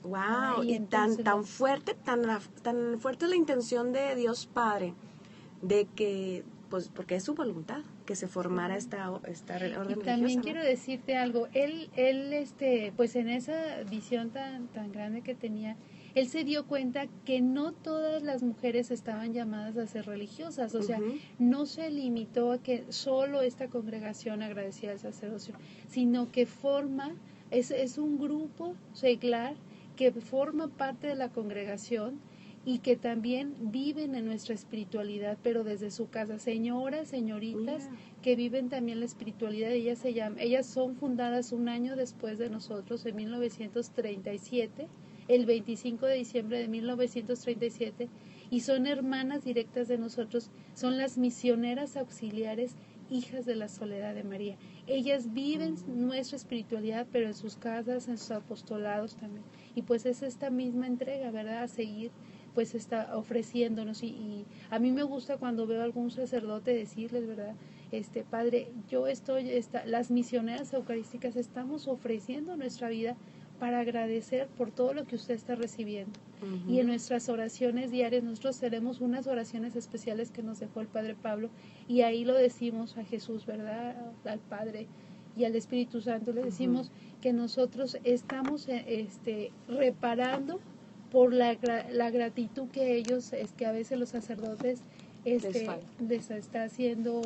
Wow, y tan fuerte es la intención de Dios Padre de que, pues, porque es su voluntad que se formara esta orden religiosa. Y también quiero decirte algo, él pues en esa visión tan grande que tenía, él se dio cuenta que no todas las mujeres estaban llamadas a ser religiosas, o sea, no se limitó a que solo esta congregación agradecía al sacerdocio, sino que es un grupo seglar que forma parte de la congregación y que también viven en nuestra espiritualidad, pero desde su casa. Señoras, señoritas, que viven también la espiritualidad. Ellas son fundadas un año después de nosotros, en 1937, el 25 de diciembre de 1937, y son hermanas directas de nosotros, son las misioneras auxiliares, hijas de la Soledad de María. Ellas viven nuestra espiritualidad, pero en sus casas, en sus apostolados también. Y pues es esta misma entrega, ¿verdad? A seguir pues está ofreciéndonos, y a mí me gusta cuando veo a algún sacerdote decirles, ¿verdad? Padre, las misioneras eucarísticas estamos ofreciendo nuestra vida para agradecer por todo lo que usted está recibiendo. Y en nuestras oraciones diarias nosotros tenemos unas oraciones especiales que nos dejó el Padre Pablo, y ahí lo decimos a Jesús, ¿verdad? Al Padre y al Espíritu Santo le decimos que nosotros estamos reparando por la gratitud que ellos, que a veces los sacerdotes les está haciendo,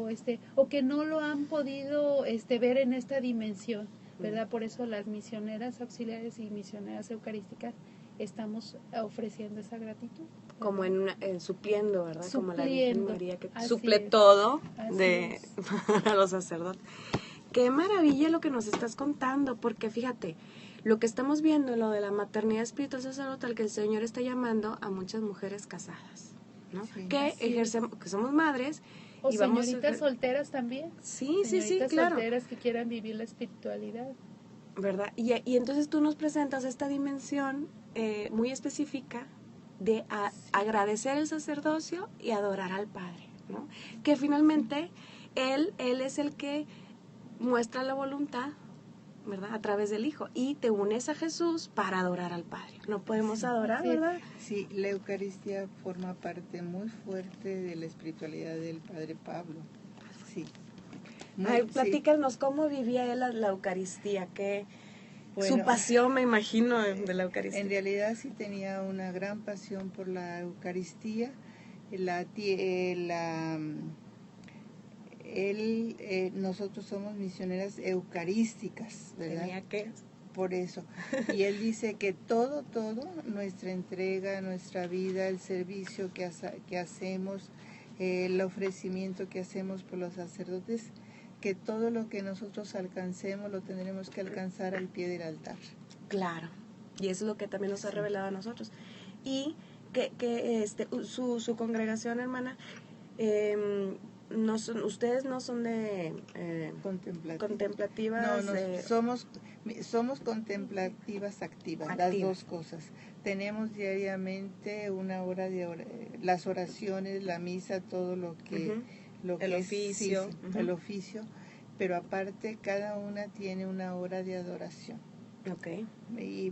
o que no lo han podido ver en esta dimensión, ¿verdad? Por eso las misioneras auxiliares y misioneras eucarísticas estamos ofreciendo esa gratitud, ¿verdad? Como supliendo, ¿verdad? Como la Virgen María que Así suple es. todo Así para los sacerdotes. Qué maravilla lo que nos estás contando, porque fíjate, lo que estamos viendo, lo de la maternidad espiritual sacerdotal, que el Señor está llamando a muchas mujeres casadas, ¿no? Sí, que ejercemos, que somos madres. O y vamos señoritas solteras también. Sí, Señoritas claro. solteras que quieran vivir la espiritualidad. ¿Verdad? Y entonces tú nos presentas esta dimensión muy específica de agradecer el sacerdocio y adorar al Padre, ¿no? Que finalmente Él es el que muestra la voluntad, ¿verdad? A través del Hijo, y te unes a Jesús para adorar al Padre. No podemos adorar, sí. ¿verdad? Sí, la Eucaristía forma parte muy fuerte de la espiritualidad del Padre Pablo. Sí. Ay, platícanos cómo vivía él la Eucaristía, que Bueno, su pasión, me imagino, de la Eucaristía. En realidad sí tenía una gran pasión por la Eucaristía. Nosotros somos misioneras eucarísticas, ¿verdad? Tenía que. Por eso. Y él dice que todo, nuestra entrega, nuestra vida, el servicio que hacemos, el ofrecimiento que hacemos por los sacerdotes, que todo lo que nosotros alcancemos lo tendremos que alcanzar al pie del altar. Claro, y eso es lo que también nos ha revelado a nosotros. Y que su congregación, hermana, ustedes no son de contemplativas. Somos contemplativas activas, las dos cosas. Tenemos diariamente una hora las oraciones, la misa, todo lo que el oficio, el oficio, pero aparte cada una tiene una hora de adoración. Okay. Y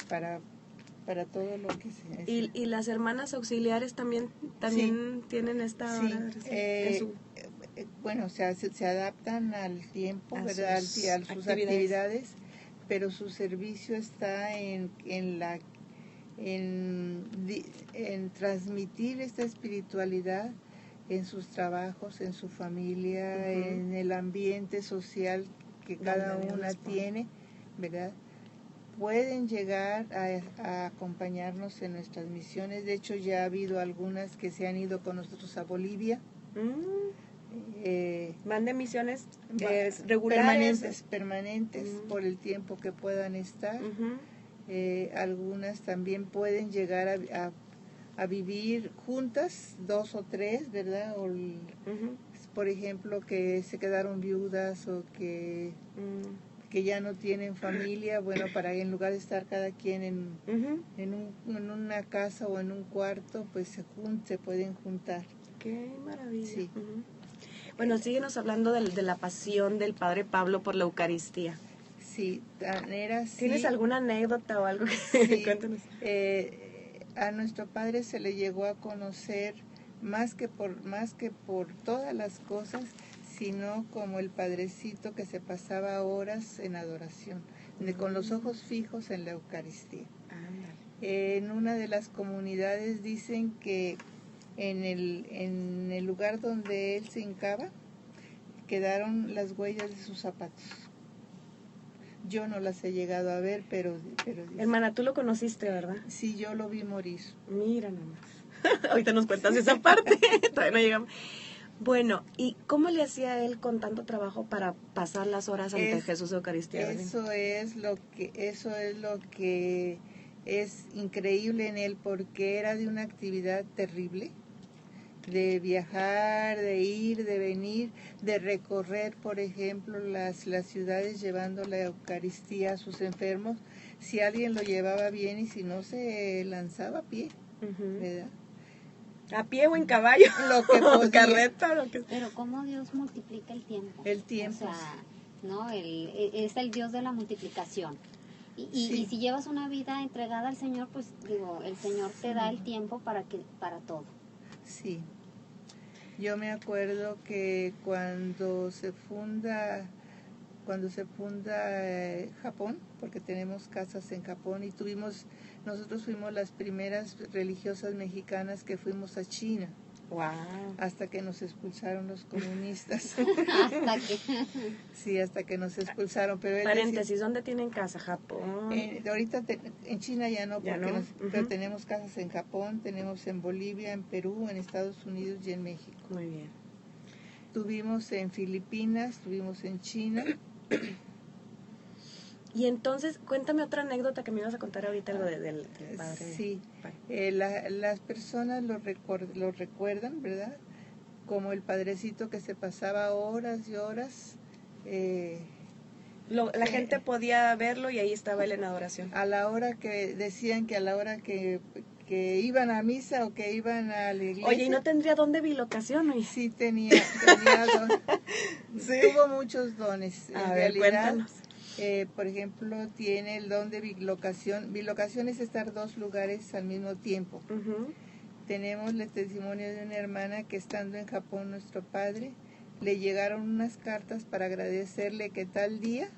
para todo lo que se necesita. Y las hermanas auxiliares también tienen esta hora. Bueno, se adaptan al tiempo, ¿verdad? A sus actividades, pero su servicio está en transmitir esta espiritualidad en sus trabajos, en su familia, en el ambiente social que cada una tiene, ¿verdad? Pueden llegar a acompañarnos en nuestras misiones. De hecho, ya ha habido algunas que se han ido con nosotros a Bolivia. Van de misiones regulares. Permanentes por el tiempo que puedan estar. Algunas también pueden llegar a vivir juntas, 2 o 3, ¿verdad? Por ejemplo, que se quedaron viudas o que ya no tienen familia, bueno, para en lugar de estar cada quien en una casa o en un cuarto, pues se pueden juntar. ¡Qué maravilla! Sí. Bueno, síguenos hablando de la pasión del Padre Pablo por la Eucaristía. Sí, ¿Tienes alguna anécdota o algo que cuéntanos? A nuestro Padre se le llegó a conocer más que por todas las cosas, sino como el Padrecito que se pasaba horas en adoración, con los ojos fijos en la Eucaristía. En una de las comunidades dicen que en el lugar donde él se hincaba quedaron las huellas de sus zapatos. Yo no las he llegado a ver, pero Hermana, tú lo conociste, ¿verdad? sí, yo lo vi morir. Mira nomás. Ahorita nos cuentas esa parte. Todavía no llegamos. Bueno, ¿y cómo le hacía él con tanto trabajo para pasar las horas ante Jesús de Eucaristía? Eso es lo que es increíble en él, porque era de una actividad terrible, de viajar, de ir, de venir, de recorrer, por ejemplo, las ciudades llevando la Eucaristía a sus enfermos, si alguien lo llevaba bien y si no, se lanzaba a pie, ¿verdad? ¿A pie o en caballo? Lo que o podía. carreta, lo que... Pero cómo Dios multiplica el tiempo. El tiempo. O sea, ¿no? Es el Dios de la multiplicación. Sí. Y si llevas una vida entregada al Señor, pues digo, el Señor te da el tiempo para todo. Sí. Yo me acuerdo que cuando se funda Japón, porque tenemos casas en Japón y nosotros fuimos las primeras religiosas mexicanas que fuimos a China. Wow. Hasta que nos expulsaron los comunistas. Sí, hasta que nos expulsaron. Pero Paréntesis, ¿dónde tienen casa? ¿Japón? Ahorita en China ya no, Ya porque no. pero tenemos casas en Japón, tenemos en Bolivia, en Perú, en Estados Unidos y en México. Muy bien. Tuvimos en Filipinas, tuvimos en China. Y entonces, cuéntame otra anécdota que me ibas a contar ahorita, algo del padre. Sí, las personas lo recuerdan, ¿verdad? Como el padrecito que se pasaba horas y horas. La gente podía verlo y ahí estaba él en adoración. A la hora que decían que a la hora que iban a misa o que iban a la iglesia. Oye, ¿y no tendría don de bilocación? Oye? Sí, tenía don. ¿Sí? Tuvo muchos dones. A En ver, realidad, cuéntanos. por ejemplo, tiene el don de bilocación. Bilocación es estar dos lugares al mismo tiempo. Tenemos el testimonio de una hermana que estando en Japón, nuestro padre, le llegaron unas cartas para agradecerle que tal día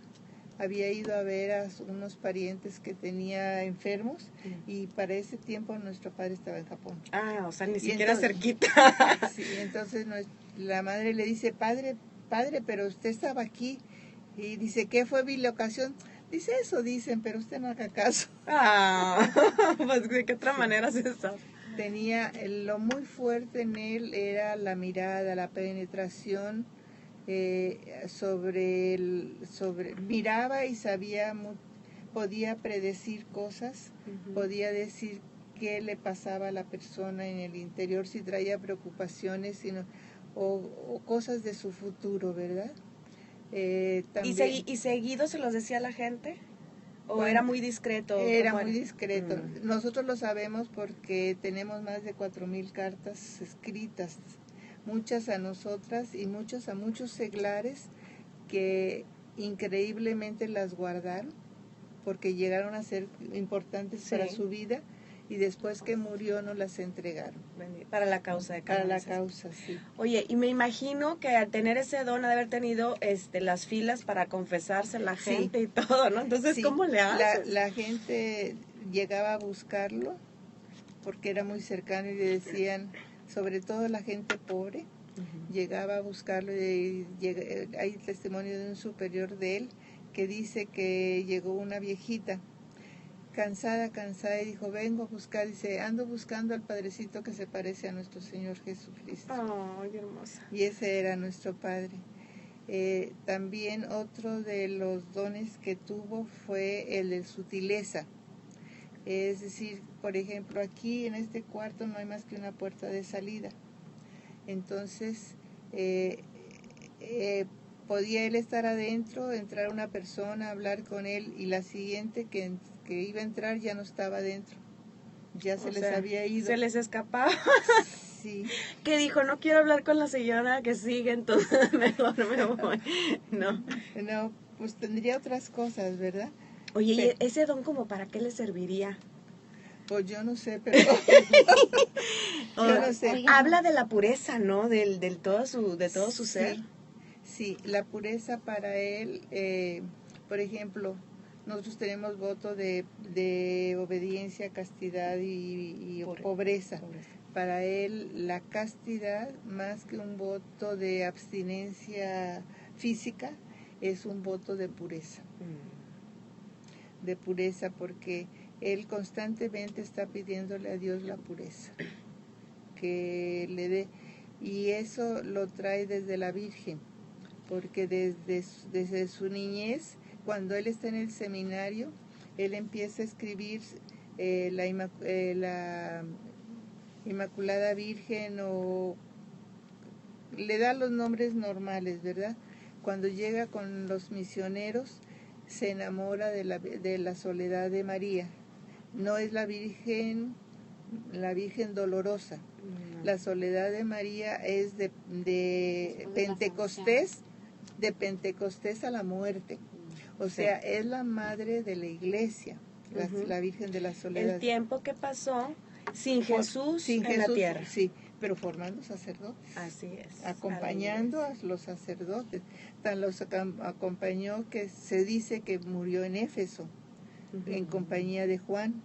había ido a ver a unos parientes que tenía enfermos y para ese tiempo nuestro padre estaba en Japón. Ah, o sea, ni siquiera entonces, cerquita. Sí, entonces la madre le dice, padre, pero usted estaba aquí. Y dice, ¿qué fue bilocación? Dice, eso dicen, pero usted no haga caso. Ah, pues de qué otra manera se sabe. Tenía, lo muy fuerte en él era la mirada, la penetración miraba y sabía, podía predecir cosas, podía decir qué le pasaba a la persona en el interior, si traía preocupaciones o cosas de su futuro, ¿verdad? También, ¿Y seguido se los decía a la gente? ¿O era muy discreto? Era muy discreto. Nosotros lo sabemos porque tenemos más de 4,000 cartas escritas, muchas a nosotras y muchas a muchos seglares que increíblemente las guardaron porque llegaron a ser importantes para su vida y después que murió nos las entregaron. Para la causa de cada Para la causa, sí. Oye, y me imagino que al tener ese don, ha de haber tenido las filas para confesarse la gente y todo, ¿no? Entonces, Sí. ¿cómo le haces? La gente llegaba a buscarlo porque era muy cercano y le decían, sobre todo la gente pobre, llegaba a buscarlo y hay testimonio de un superior de él que dice que llegó una viejita cansada y dijo, vengo a buscar, dice, ando buscando al padrecito que se parece a nuestro Señor Jesucristo. Oh, qué hermosa. Y ese era nuestro Padre. También otro de los dones que tuvo fue el de sutileza. Es decir, por ejemplo, aquí en este cuarto no hay más que una puerta de salida. Entonces, podía él estar adentro, entrar una persona, hablar con él y la siguiente que iba a entrar ya no estaba adentro. Ya se les había ido. Se les escapaba. Sí. Que dijo, no quiero hablar con la señora que sigue, entonces mejor me voy. No. No, pues tendría otras cosas, ¿verdad? Oye, ¿y ese don como para qué le serviría? Pues yo no sé, pero yo no sé. Habla de la pureza, ¿no? De todo su ser. Sí, la pureza para él, por ejemplo, nosotros tenemos voto de obediencia, castidad y pobreza. Para él, la castidad, más que un voto de abstinencia física, es un voto de pureza. de pureza, porque él constantemente está pidiéndole a Dios la pureza, que le dé, y eso lo trae desde la Virgen, porque desde su niñez, cuando él está en el seminario, él empieza a escribir la Inmaculada Virgen, o le da los nombres normales, ¿verdad? Cuando llega con los misioneros, se enamora de la Soledad de María. No es la Virgen dolorosa. La Soledad de María es de Pentecostés, de Pentecostés a la muerte. O sea, es la madre de la iglesia, la Virgen de la Soledad. El tiempo que pasó sin Jesús en la tierra. Sí, pero formando sacerdotes. Así es. Acompañando a los sacerdotes. Tan los acompañó que se dice que murió en Éfeso, en compañía de Juan.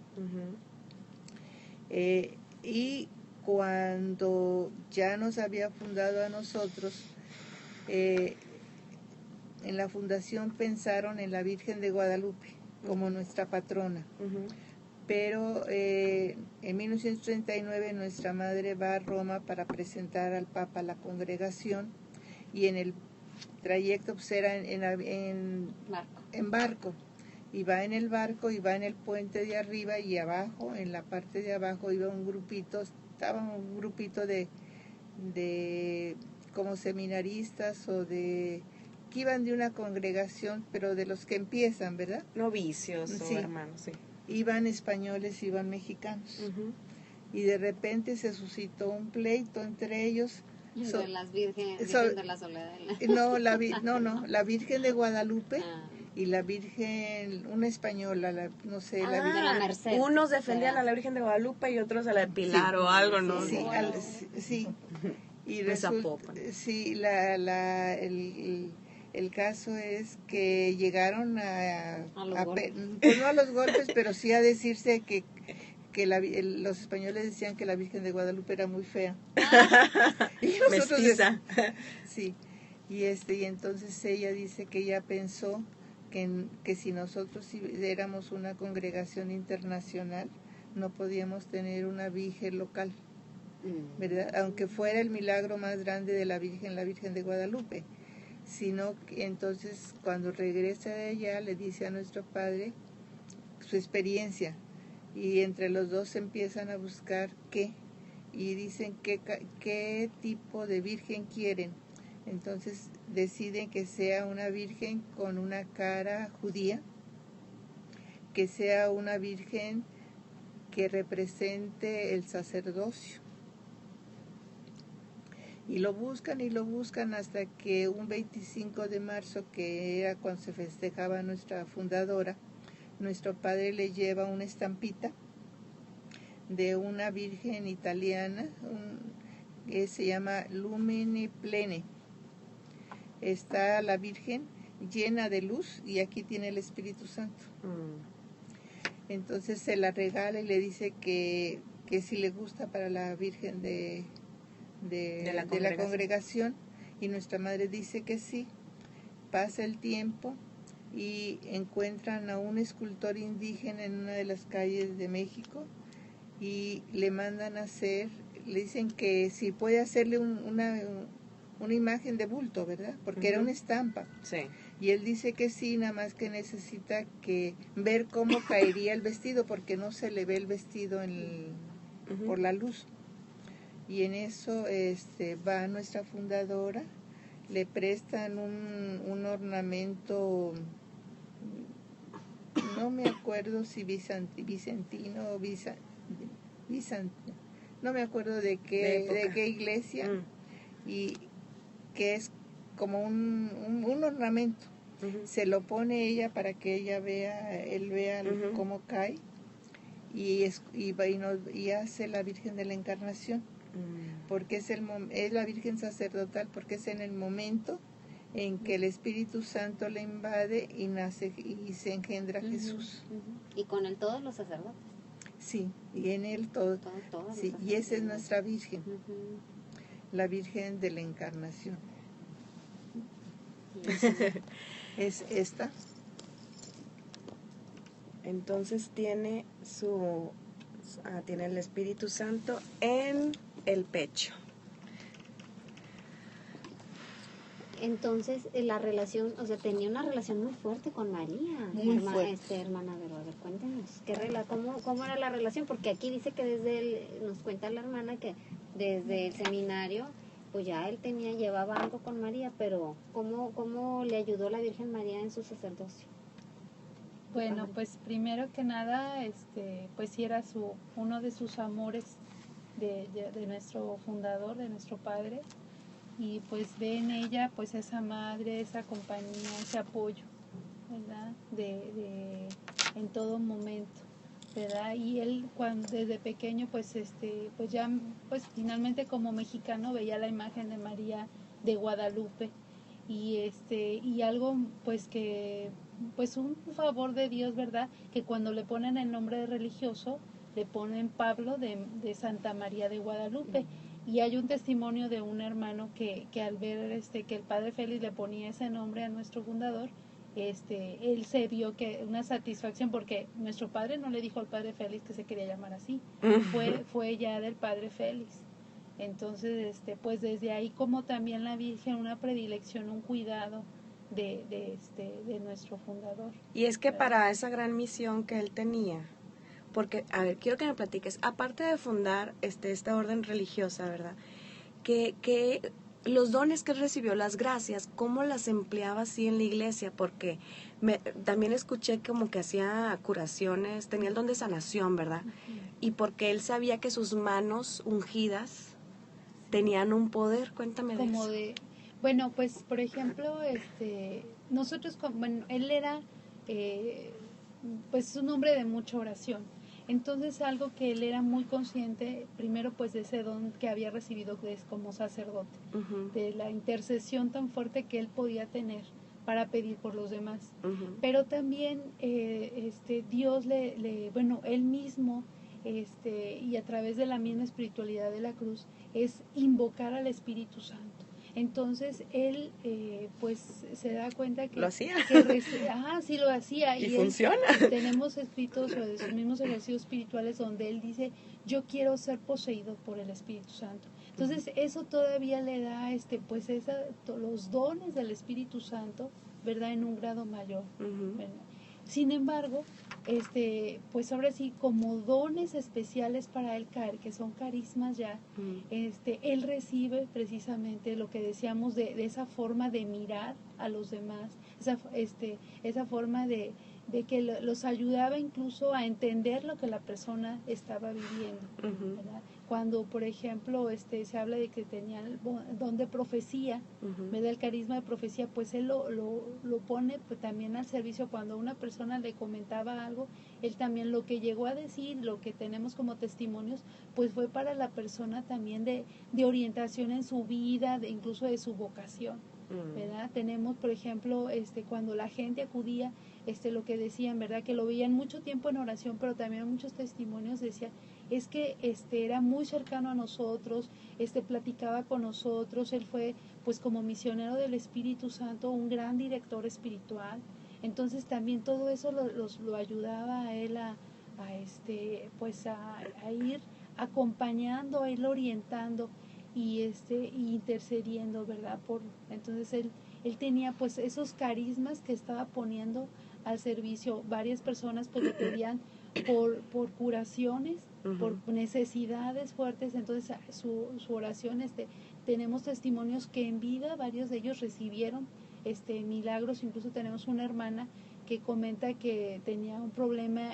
Y cuando ya nos había fundado a nosotros, en la fundación pensaron en la Virgen de Guadalupe como nuestra patrona. Pero en 1939 nuestra madre va a Roma para presentar al Papa la congregación, y en el trayecto pues era en barco, y va en el barco y va en el puente de arriba, y abajo, en la parte de abajo, estaba un grupito de como seminaristas o que iban de una congregación, pero de los que empiezan, ¿verdad? Novicios Sí. o hermanos, sí. Iban españoles, iban mexicanos. Y de repente se suscitó un pleito entre ellos. Entre las Virgen de la Soledad. La Virgen de Guadalupe y la Virgen, una española, la Virgen de la Merced. Unos defendían a la Virgen de Guadalupe y otros a la de Pilar o algo, ¿no? Sí. Y De Zapopan. Sí, el caso es que llegaron pues no a los golpes, pero sí a decirse que los españoles decían que la Virgen de Guadalupe era muy fea. Y nosotros Mestiza. Sí. Y entonces ella dice que ella pensó que si nosotros éramos una congregación internacional, no podíamos tener una Virgen local, ¿verdad? Aunque fuera el milagro más grande de la Virgen de Guadalupe. Sino que entonces cuando regresa de allá le dice a nuestro padre su experiencia, y entre los dos empiezan a buscar y dicen qué tipo de virgen quieren. Entonces deciden que sea una virgen con una cara judía, que sea una virgen que represente el sacerdocio. Y lo buscan hasta que un 25 de marzo, que era cuando se festejaba nuestra fundadora, nuestro padre le lleva una estampita de una virgen italiana que se llama Lumini Plene. Está la Virgen llena de luz, y aquí tiene el Espíritu Santo. Entonces se la regala y le dice que si le gusta para la Virgen de la congregación, y nuestra madre dice que sí. Pasa el tiempo y encuentran a un escultor indígena en una de las calles de México, y le mandan a hacer, le dicen que si puede hacerle una imagen de bulto, ¿verdad? Porque era una estampa. Sí. Y él dice que sí, nada más que necesita ver cómo caería el vestido, porque no se le ve el vestido por la luz. Y en eso va nuestra fundadora, le prestan un ornamento, no me acuerdo si vicentino o no me acuerdo de qué iglesia, y que es como un ornamento. Se lo pone ella para que él vea cómo cae, y hace la Virgen de la Encarnación. Porque es la Virgen sacerdotal, porque es en el momento en que el Espíritu Santo le invade y nace y se engendra Jesús. Y con él todos los sacerdotes. Sí, y en él todo. Sí, y esa es nuestra Virgen, la Virgen de la Encarnación. Es esta. Entonces tiene tiene el Espíritu Santo en el pecho. Entonces, la relación, o sea, tenía una relación muy fuerte con María. Muy fuerte. Hermana Vero, a ver, cuéntenos, ¿cómo era la relación? Porque aquí dice que nos cuenta la hermana que desde el seminario, pues ya él llevaba algo con María, pero ¿cómo le ayudó la Virgen María en su sacerdocio? Bueno, pues primero que nada, pues sí era uno de sus amores de nuestro fundador, de nuestro padre, y pues ve en ella pues esa madre, esa compañía, ese apoyo, ¿verdad? En todo momento, ¿verdad? Y él desde pequeño pues pues ya pues finalmente como mexicano veía la imagen de María de Guadalupe y algo pues que pues un favor de Dios, ¿verdad? Que cuando le ponen el nombre de religioso le ponen Pablo de Santa María de Guadalupe. Y hay un testimonio de un hermano que al ver que el padre Félix le ponía ese nombre a nuestro fundador, él se vio que una satisfacción, porque nuestro padre no le dijo al padre Félix que se quería llamar así, fue ya del padre Félix. Entonces, pues desde ahí como también la Virgen, una predilección, un cuidado de nuestro fundador. Y es que para esa gran misión que él tenía, porque, a ver, quiero que me platiques, aparte de fundar esta orden religiosa, ¿verdad? Que los dones que él recibió, las gracias, ¿cómo las empleaba así en la iglesia? Porque también escuché como que hacía curaciones, tenía el don de sanación, ¿verdad? Y porque él sabía que sus manos ungidas tenían un poder. Cuéntame de eso. Bueno, pues, por ejemplo, nosotros, bueno, él era, pues, un hombre de mucha oración. Entonces, algo que él era muy consciente, primero, pues, de ese don que había recibido como sacerdote, de la intercesión tan fuerte que él podía tener para pedir por los demás. Pero también, Dios bueno, él mismo, y a través de la misma espiritualidad de la cruz, es invocar al Espíritu Santo. Entonces él pues se da cuenta que lo hacía. Sí lo hacía y funciona. Tenemos escritos de sus mismos ejercicios espirituales donde él dice, yo quiero ser poseído por el Espíritu Santo. Entonces eso todavía le da pues los dones del Espíritu Santo, ¿verdad? En un grado mayor, ¿verdad? Sin embargo, pues ahora sí, como dones especiales para él, que son carismas ya, él recibe precisamente lo que decíamos de esa forma de mirar a los demás, esa forma de que los ayudaba incluso a entender lo que la persona estaba viviendo, ¿verdad? Cuando, por ejemplo, se habla de que tenía el don de profecía, ¿verdad? El carisma de profecía, pues él lo pone pues, también al servicio. Cuando una persona le comentaba algo, él también lo que llegó a decir, lo que tenemos como testimonios, pues fue para la persona también de orientación en su vida, incluso de su vocación, ¿verdad? Tenemos, por ejemplo, cuando la gente acudía, lo que decían, ¿verdad? Que lo veían mucho tiempo en oración, pero también muchos testimonios decían, es que era muy cercano a nosotros, platicaba con nosotros, él fue pues como misionero del Espíritu Santo, un gran director espiritual. Entonces también todo eso lo ayudaba a él pues a ir acompañando, a ir orientando y intercediendo, ¿verdad? Entonces él tenía pues esos carismas que estaba poniendo al servicio. Varias personas pues le pedían por curaciones, por necesidades fuertes. Entonces su oración, tenemos testimonios que en vida varios de ellos recibieron milagros. Incluso tenemos una hermana que comenta que tenía un problema,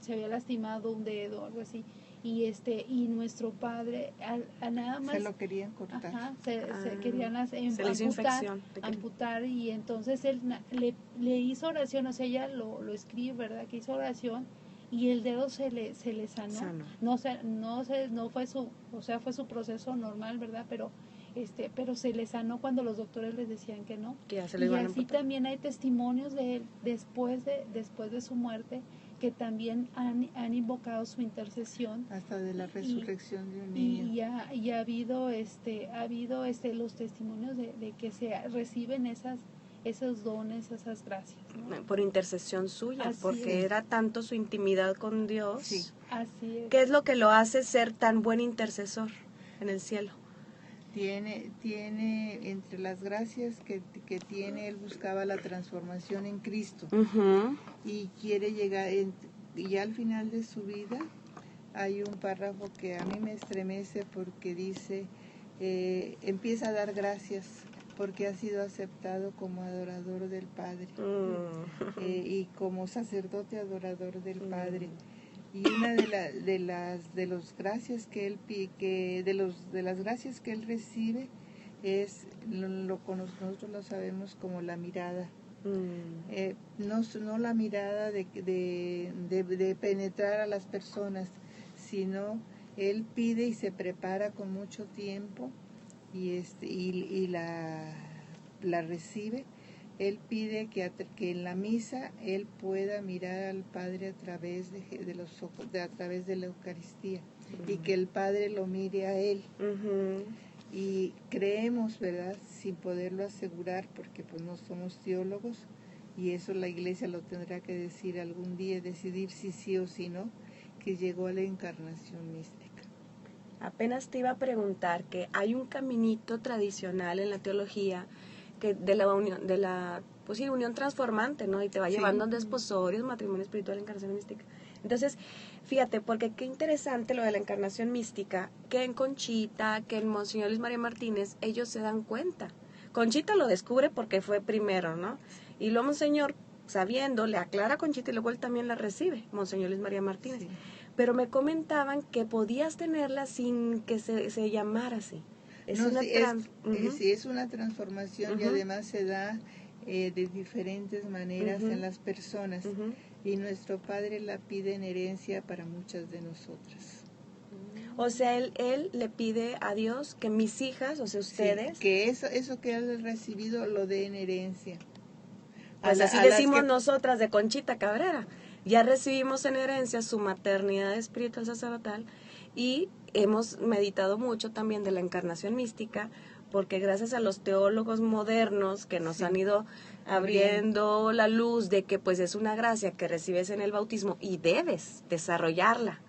se había lastimado un dedo o algo así, y nuestro padre a nada más se lo querían cortar. Se querían amputar, y entonces él le hizo oración, o sea, ella lo escribe, ¿verdad? Que hizo oración y el dedo se le sanó. No fue fue su proceso normal, ¿verdad? Pero se le sanó cuando los doctores les decían que no. Que y así también hay testimonios de él después de su muerte, que también han invocado su intercesión hasta de la resurrección de un niño. Y ha habido los testimonios de que se reciben esos dones, esas gracias, ¿no? Por intercesión suya, Así porque es. era tanto su intimidad con Dios. Sí. Así es. ¿Qué es lo que lo hace ser tan buen intercesor en el cielo? Tiene entre las gracias que tiene, él buscaba la transformación en Cristo Ujú. y quiere llegar, y ya al final de su vida hay un párrafo que a mí me estremece porque dice, empieza a dar gracias porque ha sido aceptado como adorador del Padre y como sacerdote adorador del Padre. Y una de los gracias que él de las gracias que él recibe es nosotros lo sabemos como la mirada. No la mirada de penetrar a las personas, sino él pide y se prepara con mucho tiempo y la recibe. Él pide que en la misa él pueda mirar al Padre a través de los ojos, a través de la Eucaristía, y que el Padre lo mire a él. Y creemos, ¿verdad?, sin poderlo asegurar, porque pues no somos teólogos, y eso la Iglesia lo tendrá que decir algún día, decidir si sí o si no, que llegó a la encarnación mística. Apenas te iba a preguntar que hay un caminito tradicional en la teología que de la unión transformante, ¿no? Y te va llevando a desposorios, matrimonio espiritual, encarnación mística. Entonces, fíjate, porque qué interesante lo de la encarnación mística, que en Conchita, que en Monseñor Luis María Martínez, ellos se dan cuenta. Conchita lo descubre porque fue primero, ¿no? Y luego Monseñor, sabiendo, le aclara a Conchita y luego él también la recibe, Monseñor Luis María Martínez. Sí. Pero me comentaban que podías tenerla sin que se llamara así. Es una transformación y además se da de diferentes maneras en las personas y nuestro Padre la pide en herencia para muchas de nosotras. O sea, él le pide a Dios que mis hijas, o sea, ustedes... Sí, que eso que él ha recibido lo dé en herencia. Pues así decimos nosotras de Conchita Cabrera. Ya recibimos en herencia su maternidad espiritual sacerdotal y hemos meditado mucho también de la encarnación mística, porque gracias a los teólogos modernos que nos han ido abriendo la luz de que pues es una gracia que recibes en el bautismo y debes desarrollarla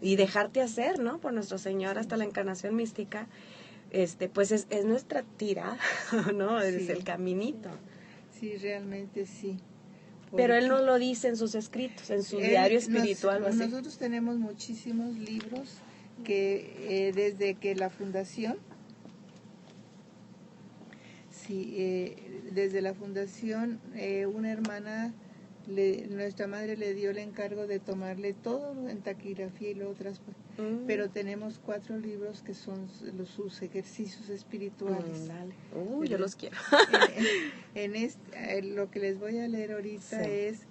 y dejarte hacer, ¿no? Por nuestro Señor hasta la encarnación mística, pues es nuestra tirada, ¿no? Es el caminito. Sí, realmente sí. Pero él no lo dice en sus escritos, en su diario espiritual. Nosotros tenemos muchísimos libros que desde que la fundación, desde la fundación, una hermana, nuestra madre le dio el encargo de tomarle todo en taquigrafía y lo otras, pero tenemos 4 libros que son sus ejercicios espirituales. Yo los quiero. Lo que les voy a leer ahorita es,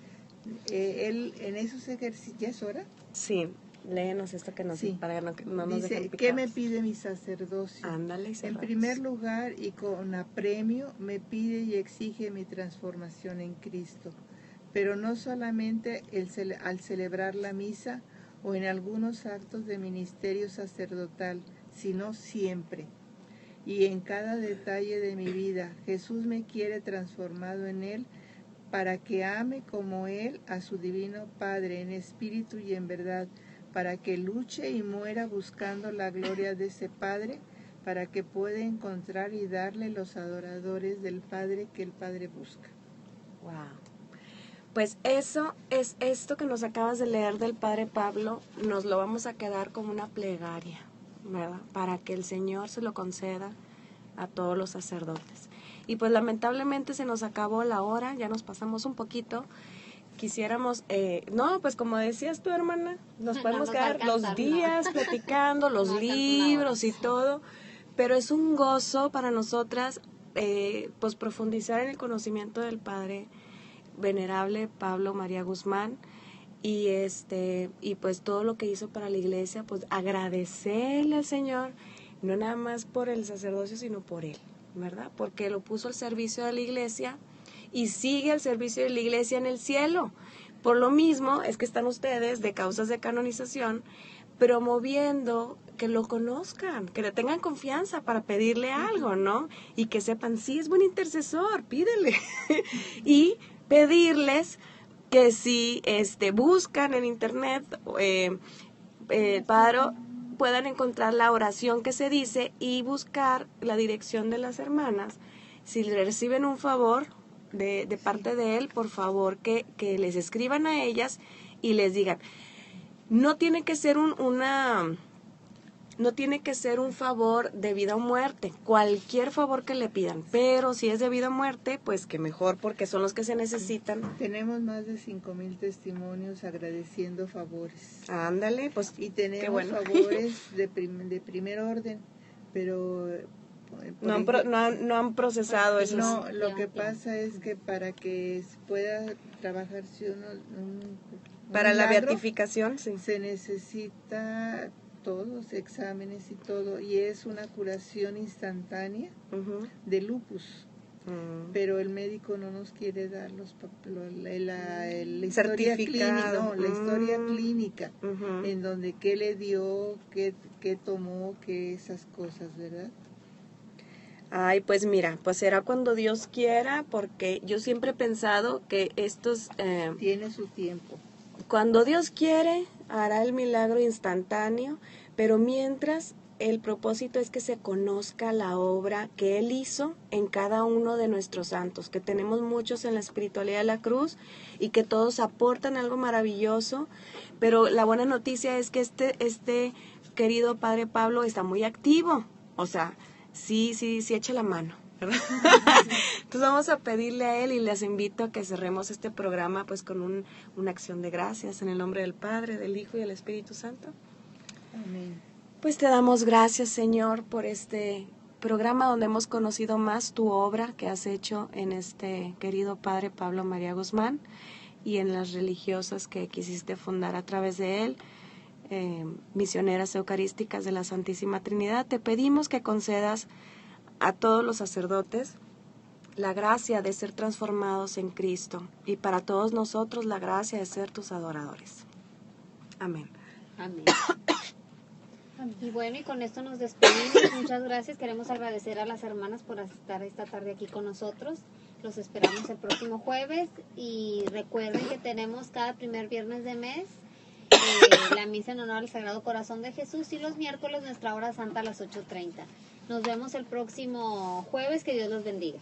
él en esos ejercicios, ¿ya es hora? Sí, léenos esto que nos para no nos dice, dejen picados. ¿qué me pide mi sacerdocio? Ándale, en primer lugar y con apremio me pide y exige mi transformación en Cristo, pero no solamente al celebrar la misa o en algunos actos de ministerio sacerdotal, sino siempre. Y en cada detalle de mi vida, Jesús me quiere transformado en Él para que ame como Él a su divino Padre en espíritu y en verdad, para que luche y muera buscando la gloria de ese Padre, para que pueda encontrar y darle los adoradores del Padre que el Padre busca. Wow. Pues eso es esto que nos acabas de leer del Padre Pablo, nos lo vamos a quedar como una plegaria, ¿verdad? Para que el Señor se lo conceda a todos los sacerdotes. Y pues lamentablemente se nos acabó la hora, ya nos pasamos un poquito. Quisiéramos, pues como decías tú, hermana, nos podemos quedar los días platicando, los libros y todo, pero es un gozo para nosotras pues profundizar en el conocimiento del Padre Venerable Pablo María Guzmán y pues todo lo que hizo para la iglesia, pues agradecerle al Señor, no nada más por el sacerdocio, sino por él, ¿verdad? Porque lo puso al servicio de la iglesia y sigue al servicio de la iglesia en el cielo. Por lo mismo es que están ustedes de causas de canonización promoviendo que lo conozcan, que le tengan confianza para pedirle algo, ¿no? Y que sepan, sí, es buen intercesor, pídele. Y pedirles que si buscan en internet, puedan encontrar la oración que se dice y buscar la dirección de las hermanas. Si reciben un favor de parte de él, por favor que les escriban a ellas y les digan, no tiene que ser no tiene que ser un favor de vida o muerte, cualquier favor que le pidan, pero si es de vida o muerte, pues que mejor, porque son los que se necesitan. Tenemos más de 5,000 testimonios agradeciendo favores. Ándale, pues Y tenemos qué bueno. favores de primer orden, pero... No han procesado eso. No, lo que pasa es que para que pueda trabajarse Para la milagro, beatificación, sí. se necesita todos exámenes y todo, y es una curación instantánea de lupus. Pero el médico no nos quiere dar la historia clínica, la historia clínica, en donde qué le dio, qué tomó, qué esas cosas, ¿verdad? Ay, pues mira, pues será cuando Dios quiera, porque yo siempre he pensado que estos... tiene su tiempo. Cuando Dios quiere, hará el milagro instantáneo, pero mientras el propósito es que se conozca la obra que Él hizo en cada uno de nuestros santos, que tenemos muchos en la espiritualidad de la cruz y que todos aportan algo maravilloso, pero la buena noticia es que este querido Padre Pablo está muy activo, o sea, sí echa la mano, ¿verdad? Entonces vamos a pedirle a Él y les invito a que cerremos este programa pues con una acción de gracias en el nombre del Padre, del Hijo y del Espíritu Santo. Amén. Pues te damos gracias, Señor, por este programa donde hemos conocido más tu obra que has hecho en este querido Padre Pablo María Guzmán y en las religiosas que quisiste fundar a través de él, misioneras eucarísticas de la Santísima Trinidad. Te pedimos que concedas a todos los sacerdotes la gracia de ser transformados en Cristo y para todos nosotros la gracia de ser tus adoradores. Amén. Amén. Y bueno, y con esto nos despedimos. Muchas gracias. Queremos agradecer a las hermanas por estar esta tarde aquí con nosotros. Los esperamos el próximo jueves y recuerden que tenemos cada primer viernes de mes la misa en honor al Sagrado Corazón de Jesús y los miércoles nuestra hora santa a las 8:30. Nos vemos el próximo jueves. Que Dios los bendiga.